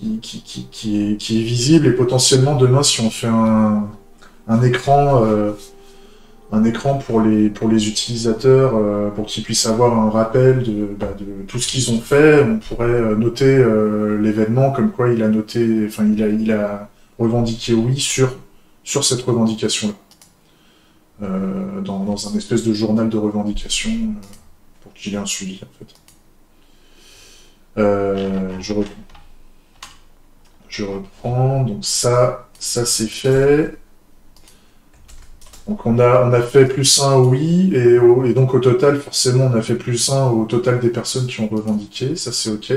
est visible, et potentiellement, demain, si on fait un écran pour les utilisateurs, pour qu'ils puissent avoir un rappel de tout ce qu'ils ont fait. On pourrait noter l'événement comme quoi il a noté, enfin il a revendiqué oui sur cette revendication-là, dans un espèce de journal de revendication pour qu'il ait un suivi en fait. Je reprends, donc ça c'est fait. Donc on a fait +1 oui, et donc au total, forcément, on a fait +1 au total des personnes qui ont revendiqué, ça c'est ok.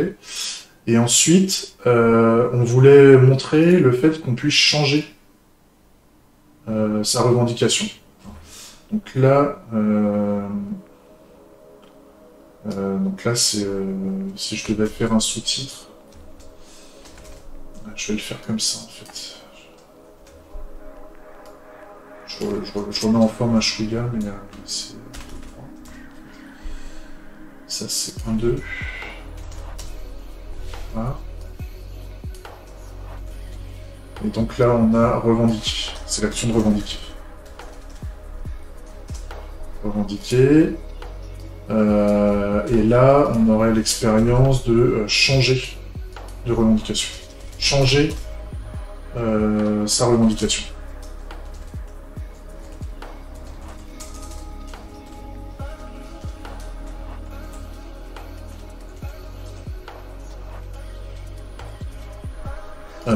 Et ensuite, on voulait montrer le fait qu'on puisse changer sa revendication. Donc là, c'est si je devais faire un sous-titre, je vais le faire comme ça en fait. Je remets en forme un chouïa, mais c'est... Ça, c'est 1-2. Voilà. Et donc là, on a revendiqué. C'est l'action de revendiquer. Revendiquer. Et là, on aurait l'expérience de changer de revendication. Changer sa revendication.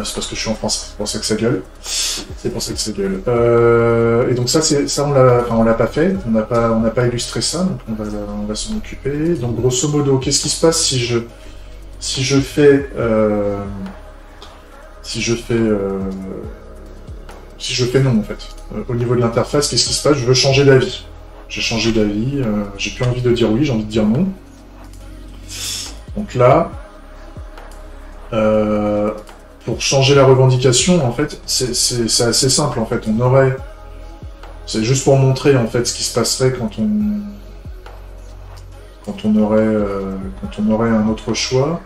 C'est parce que je suis en France, c'est pour ça que ça gueule. C'est pour ça que ça gueule. Et donc ça, on l'a pas fait, on n'a pas illustré ça, donc on va s'en occuper. Donc grosso modo, qu'est-ce qui se passe si je fais non en fait. Au niveau de l'interface, qu'est-ce qui se passe? Je veux changer d'avis. J'ai changé d'avis, j'ai plus envie de dire oui, j'ai envie de dire non. Donc là, pour changer la revendication, en fait, c'est assez simple, en fait. C'est juste pour montrer, en fait, ce qui se passerait quand on aurait un autre choix.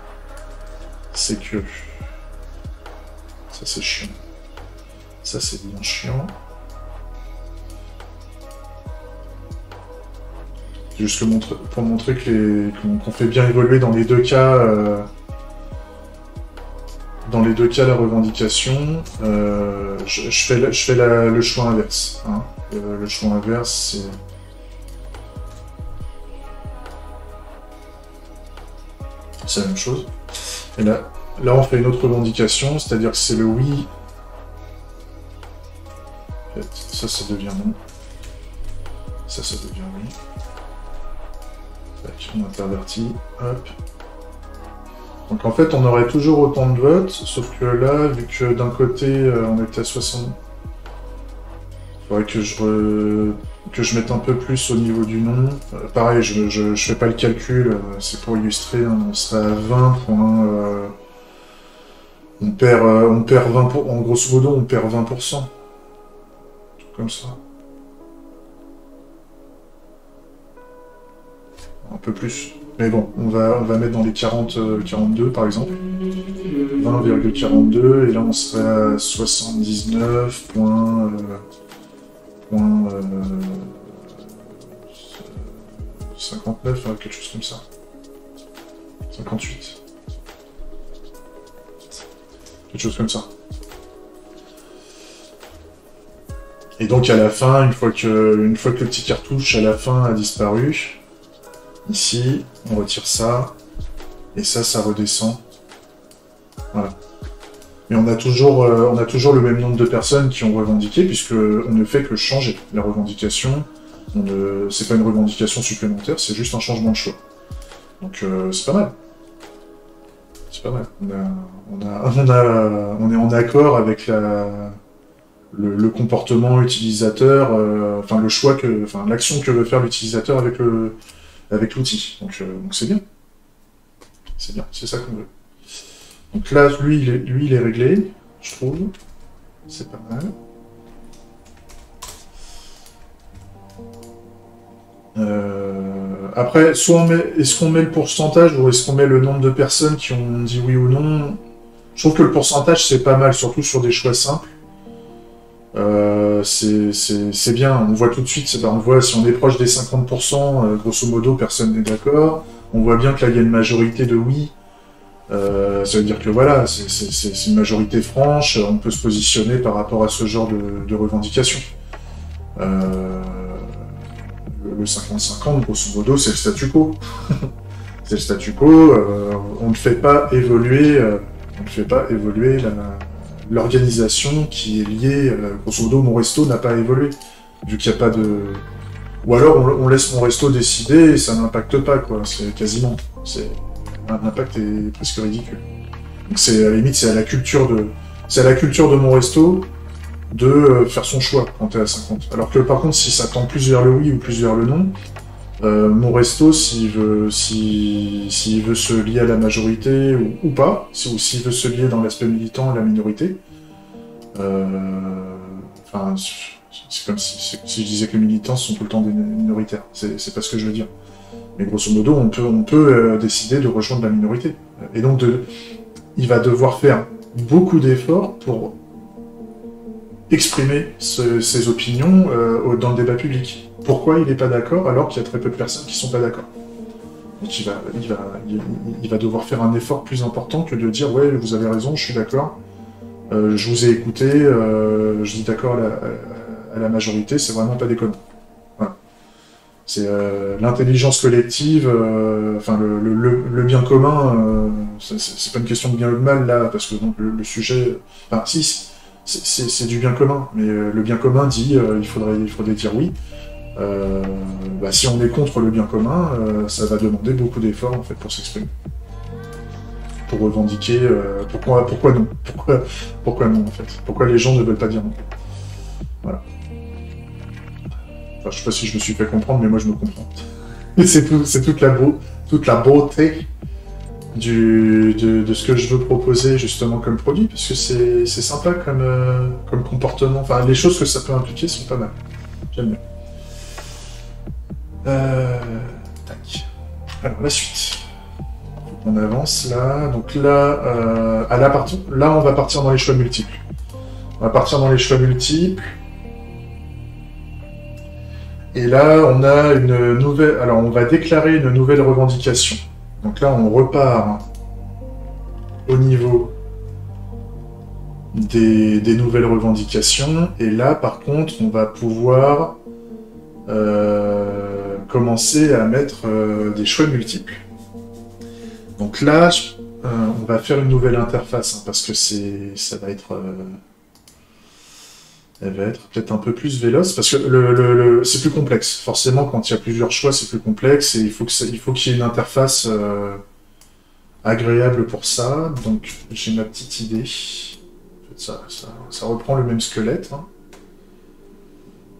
C'est que... Ça, c'est chiant. Ça, c'est bien chiant. Juste pour montrer qu'on fait bien évoluer dans les deux cas... Dans les deux cas, la revendication, je fais le choix inverse. Hein. Le choix inverse, c'est la même chose. Et là, on fait une autre revendication, c'est-à-dire que c'est le oui. En fait, ça devient non. Ça devient oui. Tac, on intervertit. Hop. Donc en fait, on aurait toujours autant de votes, sauf que là, vu que d'un côté, on était à 60... Il faudrait que je mette un peu plus au niveau du nom. Pareil, je fais pas le calcul, c'est pour illustrer, hein, on serait à 20 points... on perd 20%, en grosso modo, on perd 20%. Tout comme ça. Un peu plus. Mais bon, on va mettre dans les 42 par exemple. 20,42, et là on serait à 79 points, 59, quelque chose comme ça. 58. Quelque chose comme ça. Et donc à la fin, une fois que le petit cartouche à la fin a disparu, ici, on retire ça, et ça redescend. Voilà. Mais on a toujours le même nombre de personnes qui ont revendiqué, puisque on ne fait que changer la revendication. C'est pas une revendication supplémentaire, c'est juste un changement de choix. Donc c'est pas mal. C'est pas mal. On est en accord avec le comportement utilisateur, enfin le choix enfin l'action que veut faire l'utilisateur avec l'outil. Donc c'est bien. C'est bien, c'est ça qu'on veut. Donc là, lui, il est réglé, je trouve. C'est pas mal. Après, soit est-ce qu'on met le pourcentage ou est-ce qu'on met le nombre de personnes qui ont dit oui ou non? Je trouve que le pourcentage c'est pas mal, surtout sur des choix simples. C'est bien, on voit tout de suite, on voit si on est proche des 50%, grosso modo, personne n'est d'accord. On voit bien que là il y a une majorité de oui. Ça veut dire que voilà, c'est une majorité franche, on peut se positionner par rapport à ce genre de revendications. Le 50-50, grosso modo, c'est le statu quo. C'est le statu quo, on ne fait pas évoluer, l'organisation qui est liée, grosso modo, mon resto n'a pas évolué, vu qu'il n'y a pas de... Ou alors on laisse mon resto décider et ça n'impacte pas, quoi, c'est quasiment. L'impact est presque ridicule. Donc c'est à la limite, c'est à la culture de mon resto de faire son choix quand t'es à 50. Alors que par contre, si ça tend plus vers le oui ou plus vers le non, mon resto, s'il veut se lier à la majorité ou pas, ou s'il veut se lier dans l'aspect militant à la minorité, enfin, c'est comme si je disais que les militants sont tout le temps des minoritaires. C'est pas ce que je veux dire. Mais grosso modo, on peut décider de rejoindre la minorité. Et donc, il va devoir faire beaucoup d'efforts pour exprimer ses opinions dans le débat public. Pourquoi il n'est pas d'accord alors qu'il y a très peu de personnes qui ne sont pas d'accord? Donc il va devoir faire un effort plus important que de dire « Ouais, vous avez raison, je suis d'accord, je vous ai écouté, je dis d'accord à la majorité, c'est vraiment pas déconnant. » Voilà. C'est l'intelligence collective, enfin le bien commun, c'est pas une question de bien ou de mal là, parce que donc, le sujet... Enfin, si, c'est du bien commun, mais le bien commun dit il faudrait dire oui. Si on est contre le bien commun, ça va demander beaucoup d'efforts en fait pour s'exprimer, pour revendiquer pourquoi non, pourquoi non en fait, pourquoi les gens ne veulent pas dire non. Voilà. Enfin, je sais pas si je me suis fait comprendre, mais moi je me comprends. C'est toute la beauté de ce que je veux proposer justement comme produit, parce que c'est sympa comme comportement. Enfin, les choses que ça peut impliquer sont pas mal. J'aime bien. Tac. Alors, la suite. On avance là. Donc là, là, on va partir dans les choix multiples. On va partir dans les choix multiples. Et là, on a une nouvelle... Alors, on va déclarer une nouvelle revendication. Donc là, on repart au niveau des nouvelles revendications. Et là, par contre, on va pouvoir commencer à mettre des choix multiples. Donc là, on va faire une nouvelle interface, hein, parce que ça va être... elle va être peut-être un peu plus véloce, parce que c'est plus complexe. Forcément, quand il y a plusieurs choix, c'est plus complexe, et il faut qu'il y ait une interface agréable pour ça. Donc, j'ai ma petite idée. En fait, ça reprend le même squelette. Hein.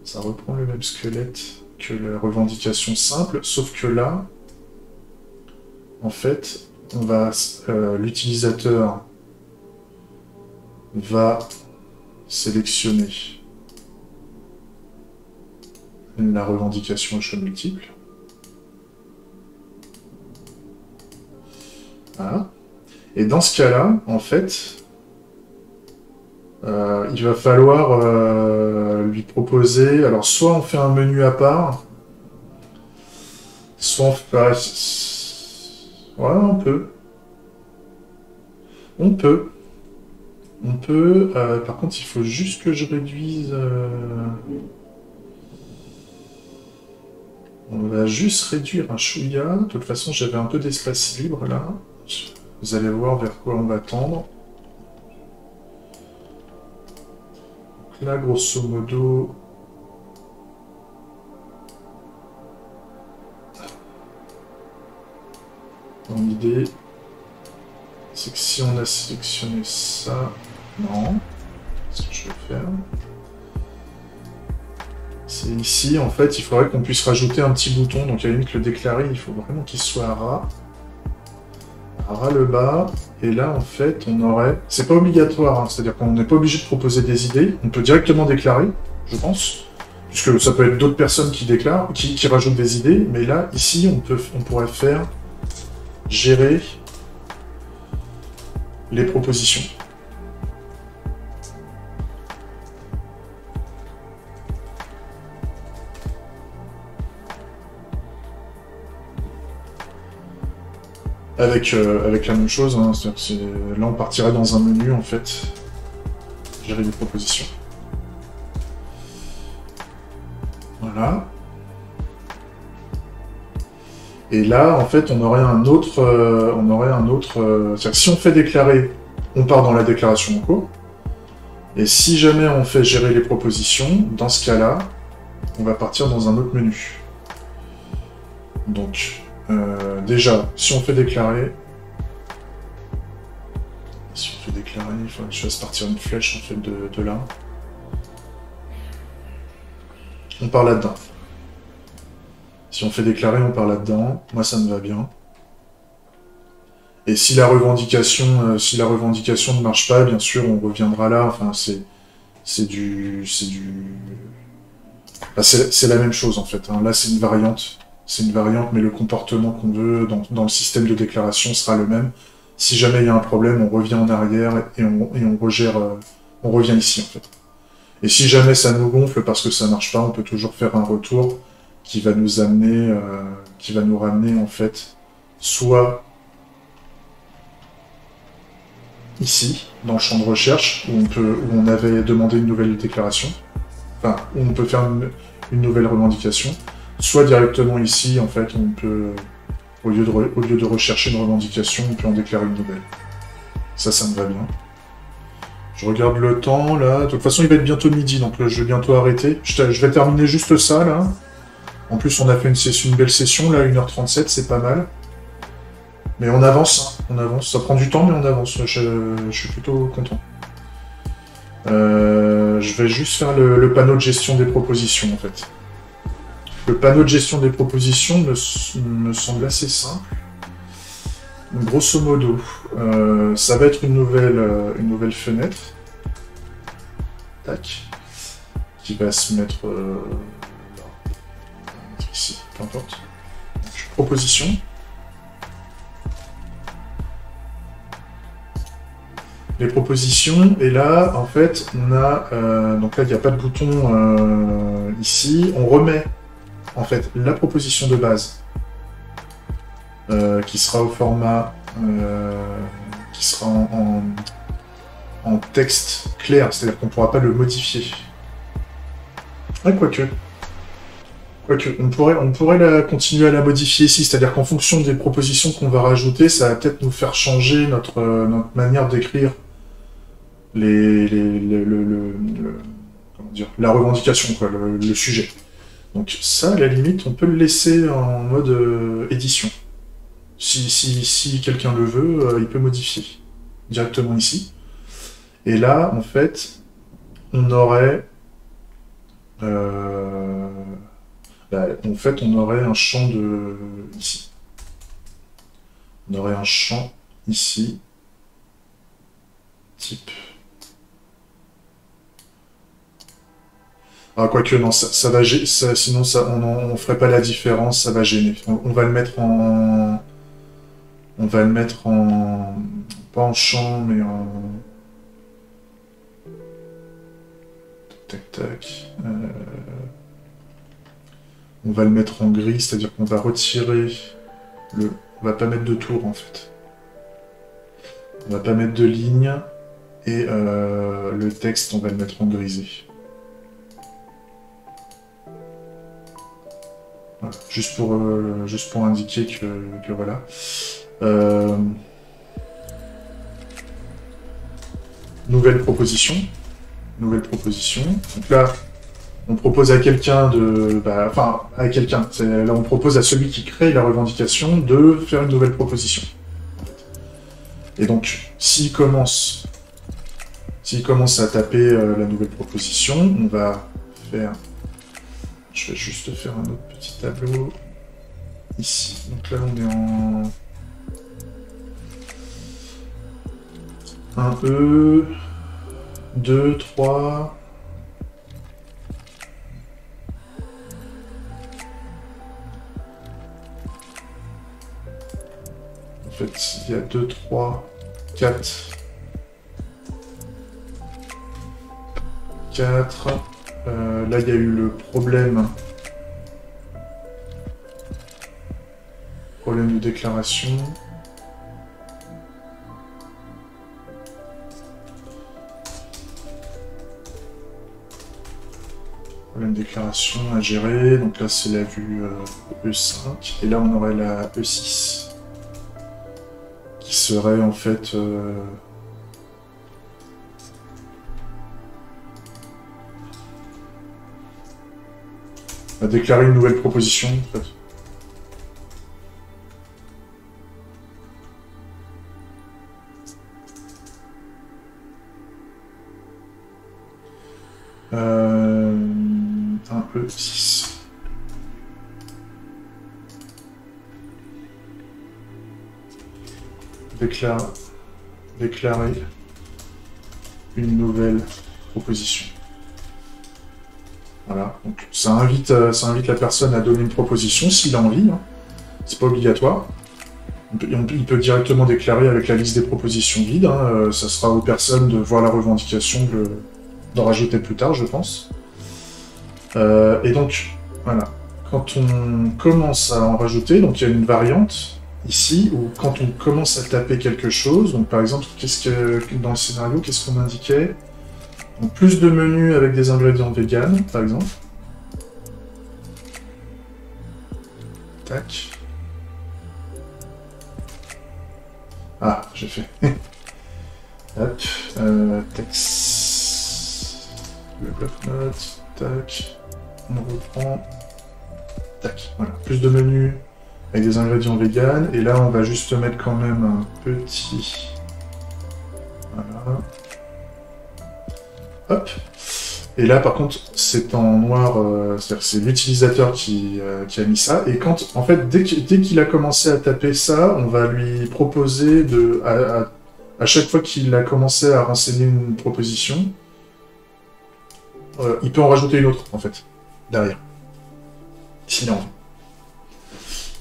Ça reprend le même squelette que la revendication simple, sauf que là, en fait, l'utilisateur va sélectionner la revendication à choix multiple. Voilà. Et dans ce cas-là, en fait, il va falloir lui proposer... Alors, soit on fait un menu à part, soit on fait... Voilà, on peut. On peut. Par contre, il faut juste que je réduise... On va juste réduire un chouïa. De toute façon, j'avais un peu d'espace libre, là. Vous allez voir vers quoi on va tendre. Donc là, grosso modo... Dans l'idée, c'est que si on a sélectionné ça... Non. Qu'est-ce que je vais faire ? C'est ici, en fait, il faudrait qu'on puisse rajouter un petit bouton. Donc à la limite, le déclarer, il faut vraiment qu'il soit à ras le bas. Et là, en fait, on aurait... C'est pas obligatoire, hein, c'est-à-dire qu'on n'est pas obligé de proposer des idées. On peut directement déclarer, je pense. Puisque ça peut être d'autres personnes qui déclarent, qui rajoutent des idées. Mais là, ici, on pourrait faire gérer les propositions. Avec la même chose, hein, là on partirait dans un menu en fait, gérer les propositions. Voilà. Et là en fait on aurait un autre, c'est-à-dire si on fait déclarer, on part dans la déclaration en cours. Et si jamais on fait gérer les propositions, dans ce cas-là, on va partir dans un autre menu. Donc déjà, si on fait déclarer, il faudrait que je fasse partir une flèche en fait de là. On part là-dedans. Si on fait déclarer, on part là-dedans. Moi, ça me va bien. Et si la revendication, ne marche pas, bien sûr, on reviendra là. Enfin, c'est la même chose en fait. Hein. Là, c'est une variante. C'est une variante, mais le comportement qu'on veut dans le système de déclaration sera le même. Si jamais il y a un problème, on revient en arrière et on regère, on revient ici en fait. Et si jamais ça nous gonfle parce que ça marche pas, on peut toujours faire un retour qui va nous amener, qui va nous ramener en fait, soit ici, dans le champ de recherche, où on avait demandé une nouvelle déclaration, enfin, où on peut faire une nouvelle revendication, soit directement ici, en fait, on peut, au lieu de rechercher une revendication, on peut en déclarer une nouvelle. Ça me va bien. Je regarde le temps, là. De toute façon, il va être bientôt midi, donc je vais bientôt arrêter. Je vais terminer juste ça, là. En plus, on a fait une belle session, là, 1h37, c'est pas mal. Mais on avance, hein, on avance. Ça prend du temps, mais on avance. Je suis plutôt content. Je vais juste faire le panneau de gestion des propositions, en fait. Le panneau de gestion des propositions me semble assez simple. Grosso modo, ça va être une nouvelle fenêtre. Tac. Qui va se mettre ici, peu importe. Donc, proposition. Les propositions, et là, en fait, on a... donc là, il n'y a pas de bouton ici. On remet, en fait, la proposition de base. Qui sera au format... qui sera en texte clair, c'est-à-dire qu'on ne pourra pas le modifier. Ah, quoique, on pourrait continuer à la modifier ici, c'est-à-dire qu'en fonction des propositions qu'on va rajouter, ça va peut-être nous faire changer notre manière d'écrire comment dire, la revendication, quoi, le sujet. Donc ça, à la limite, on peut le laisser en mode édition. Si quelqu'un le veut, il peut modifier directement ici. Et là, en fait, on aurait... on aurait un champ ici. On aurait un champ ici. Type. Ah, quoique, non, ça va sinon on ferait pas la différence, ça va gêner. On va le mettre en... On va le mettre en... Pas en champ, mais en... Tac, tac. On va le mettre en gris, c'est-à-dire qu'on va retirer le... On va pas mettre de tour, en fait. On va pas mettre de ligne. Et le texte, on va le mettre en grisé. Voilà. Juste pour indiquer que voilà. Nouvelle proposition. Donc là, on propose à quelqu'un de... à quelqu'un. Là, on propose à celui qui crée la revendication de faire une nouvelle proposition. Et donc, s'il commence à taper la nouvelle proposition, on va faire Je vais juste faire un autre petit tableau ici. Donc là, on est en 1E, 2, 3. En fait, il y a 2, 3, 4. 4. Là, il y a eu le problème de déclaration. Problème de déclaration à gérer. Donc là, c'est la vue E5. Et là, on aurait la E6. Qui serait en fait... à déclarer une nouvelle proposition, en fait. Un E6. Déclarer une nouvelle proposition. Voilà, donc ça invite la personne à donner une proposition s'il a envie, hein. C'est pas obligatoire. Il peut directement déclarer avec la liste des propositions vides, hein. Ça sera aux personnes de voir la revendication, d'en rajouter plus tard, je pense. Et donc, voilà, quand on commence à en rajouter, donc il y a une variante ici, où quand on commence à taper quelque chose, donc par exemple, dans le scénario, qu'est-ce qu'on indiquait? Donc, plus de menus avec des ingrédients vegan, par exemple. Tac. Ah, j'ai fait. Hop. Texte. Le bloc-notes. Tac. On reprend. Tac. Voilà. Plus de menus avec des ingrédients vegan. Et là, on va juste mettre quand même un petit... Voilà. Hop. Et là, par contre, c'est en noir, c'est-à-dire que c'est l'utilisateur qui a mis ça. Et quand, en fait, dès qu'il a commencé à taper ça, on va lui proposer à chaque fois qu'il a commencé à renseigner une proposition, il peut en rajouter une autre, en fait, derrière. S'il a envie.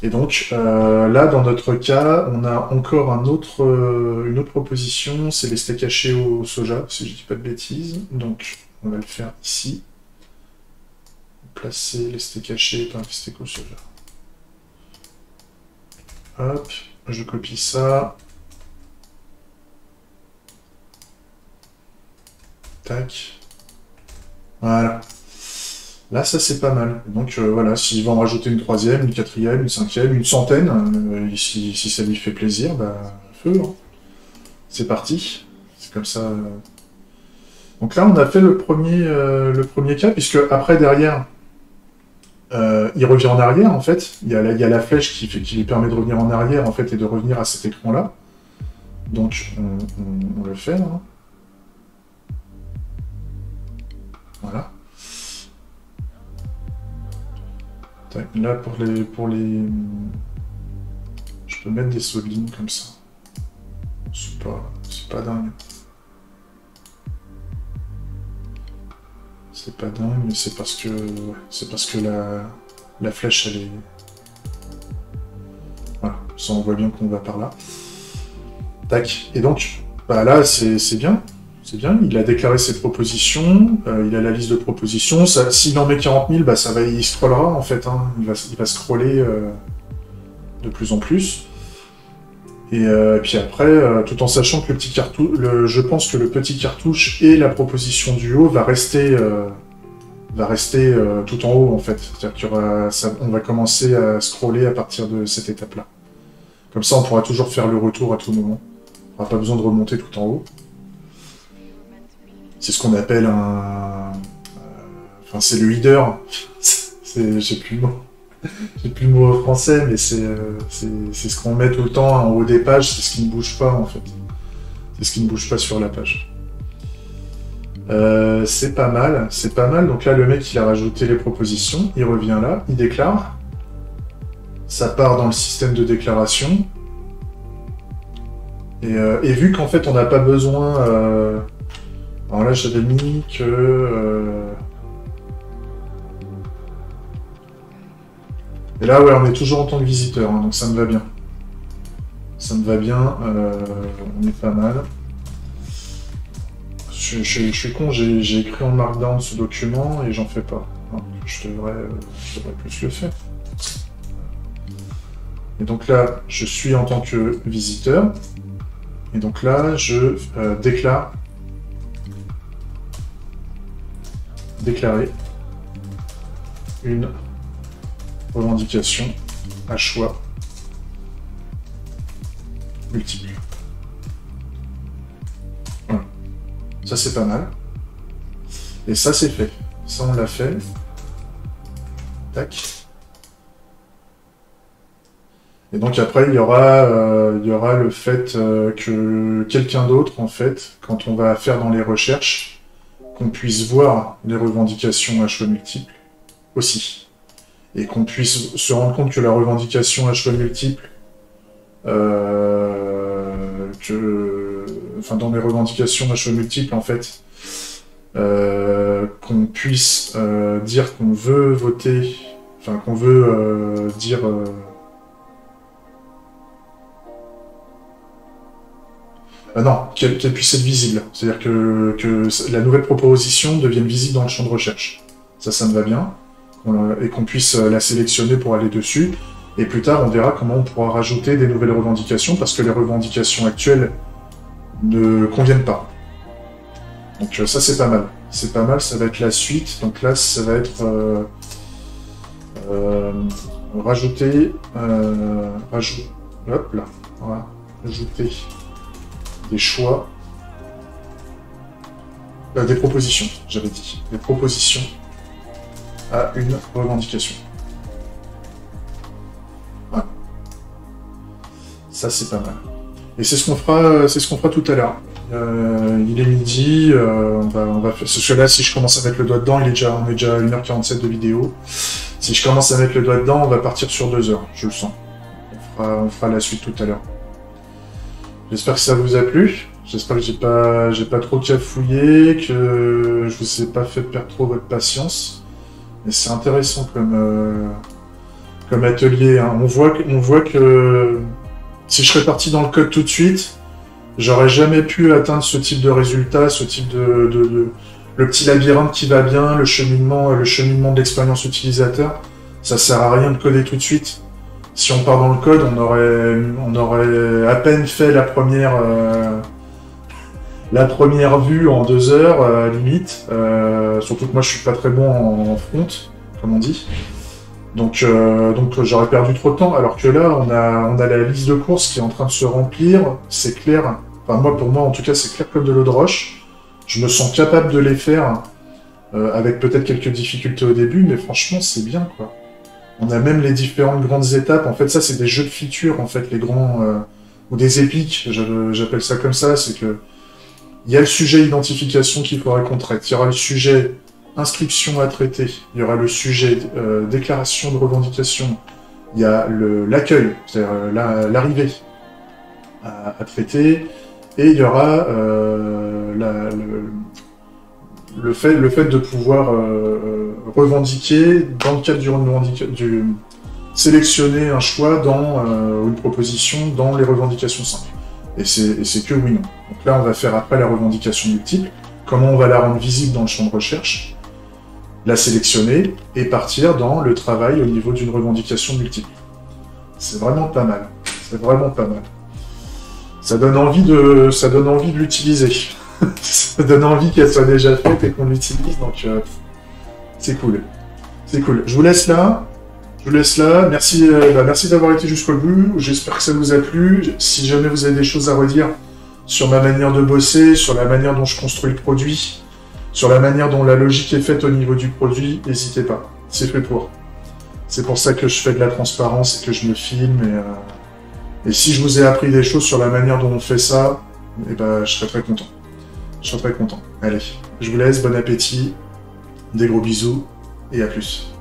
Et donc, là, dans notre cas, on a encore une autre proposition, c'est les steaks hachés au soja, si je dis pas de bêtises. Donc, on va le faire ici. Placer les steaks hachés par les steaks au soja. Hop, je copie ça. Tac. Voilà. Là, ça, c'est pas mal. Donc, voilà, s'il va en rajouter une troisième, une quatrième, une cinquième, une centaine, si ça lui fait plaisir, bah, feu. Hein. C'est parti. C'est comme ça. Donc là, on a fait le premier cas, puisque après, derrière, il revient en arrière, en fait. Il y a la flèche qui lui permet de revenir en arrière, en fait, et de revenir à cet écran-là. Donc, on le fait, hein. Voilà. Là, pour les... Je peux mettre des sauts de ligne comme ça. C'est pas dingue. C'est pas dingue, mais c'est parce que la flèche, elle est... Voilà, ça on voit bien qu'on va par là. Tac. Et donc, bah là, c'est bien. C'est bien, il a déclaré ses propositions, il a la liste de propositions. S'il en met 40 000, bah, il scrollera en fait. Hein. Il va scroller de plus en plus. Et puis après, tout en sachant que le petit cartouche, je pense que le petit cartouche et la proposition du haut va rester tout en haut en fait. C'est-à-dire qu'on va commencer à scroller à partir de cette étape-là. Comme ça, on pourra toujours faire le retour à tout moment. On n'aura pas besoin de remonter tout en haut. C'est ce qu'on appelle enfin, c'est le header. J'ai plus le mot. J'ai plus le mot français, mais c'est ce qu'on met tout le temps en haut des pages, c'est ce qui ne bouge pas en fait. C'est ce qui ne bouge pas sur la page. C'est pas mal, c'est pas mal. Donc là, le mec, il a rajouté les propositions, il revient là, il déclare. Ça part dans le système de déclaration. Et vu qu'en fait, on n'a pas besoin... Alors là, j'avais mis que... Et là, ouais, on est toujours en tant que visiteur, hein, donc ça me va bien. Ça me va bien, on est pas mal. Je suis con, j'ai écrit en markdown ce document et j'en fais pas. Je devrais plus le faire. Et donc là, je suis en tant que visiteur. Et donc là, je déclarer une revendication à choix multiple. Voilà. Ça, c'est pas mal. Et ça, c'est fait. Ça, on l'a fait. Tac. Et donc après, il y aura le fait que quelqu'un d'autre, en fait, quand on va faire dans les recherches, qu'on puisse voir les revendications à choix multiples aussi. Et qu'on puisse se rendre compte que la revendication à choix multiples, dans les revendications à choix multiples, en fait, qu'on puisse dire qu'on veut voter, enfin qu'on veut dire... non, qu'elle puisse être visible. C'est-à-dire que la nouvelle proposition devienne visible dans le champ de recherche. Ça me va bien. Et qu'on puisse la sélectionner pour aller dessus. Et plus tard, on verra comment on pourra rajouter des nouvelles revendications, parce que les revendications actuelles ne conviennent pas. Donc ça, c'est pas mal. C'est pas mal, ça va être la suite. Donc là, ça va être rajouter... hop là. Voilà. Rajouter des choix... des propositions, j'avais dit. Des propositions à une revendication. Voilà. Ça, c'est pas mal. Et c'est ce qu'on fera tout à l'heure. Il est midi, on va faire... Parce que là, si je commence à mettre le doigt dedans, on est déjà à 1h47 de vidéo. Si je commence à mettre le doigt dedans, on va partir sur 2 heures, je le sens. On fera la suite tout à l'heure. J'espère que ça vous a plu. J'espère que j'ai pas trop cafouillé, que je vous ai pas fait perdre trop votre patience. Mais c'est intéressant comme atelier. Hein. On voit que si je serais parti dans le code tout de suite, j'aurais jamais pu atteindre ce type de résultat, ce type le petit labyrinthe qui va bien, le cheminement de l'expérience utilisateur. Ça sert à rien de coder tout de suite. Si on part dans le code, on aurait à peine fait la première vue en 2 heures, limite. Surtout que moi, je suis pas très bon en front, comme on dit. Donc j'aurais perdu trop de temps. Alors que là, on a la liste de courses qui est en train de se remplir. C'est clair. Enfin, pour moi, en tout cas, c'est clair comme de l'eau de roche. Je me sens capable de les faire, avec peut-être quelques difficultés au début, mais franchement, c'est bien, quoi. On a même les différentes grandes étapes. En fait, ça, c'est des jeux de features, en fait, les grands... ou des épiques, j'appelle ça comme ça. C'est que il y a le sujet identification qu'il faudra qu'on traite. Il y aura le sujet inscription à traiter. Il y aura le sujet déclaration de revendication. Il y a l'accueil, c'est-à-dire l'arrivée à traiter. Et il y aura le fait de pouvoir revendiquer, dans le cadre du sélectionner un choix ou une proposition dans les revendications simples. Et c'est que oui, non. Donc là, on va faire après la revendication multiple, comment on va la rendre visible dans le champ de recherche, la sélectionner et partir dans le travail au niveau d'une revendication multiple. C'est vraiment pas mal. C'est vraiment pas mal. Ça donne envie de l'utiliser. Ça donne envie qu'elle soit déjà faite et qu'on l'utilise, donc c'est cool. C'est cool. Je vous laisse là. Merci, merci d'avoir été jusqu'au bout. J'espère que ça vous a plu. Si jamais vous avez des choses à redire sur ma manière de bosser, sur la manière dont je construis le produit, sur la manière dont la logique est faite au niveau du produit, n'hésitez pas. C'est fait pour. C'est pour ça que je fais de la transparence et que je me filme. Et si je vous ai appris des choses sur la manière dont on fait ça, eh ben, je serais très content. Je serais très content. Allez, je vous laisse, bon appétit, des gros bisous, et à plus.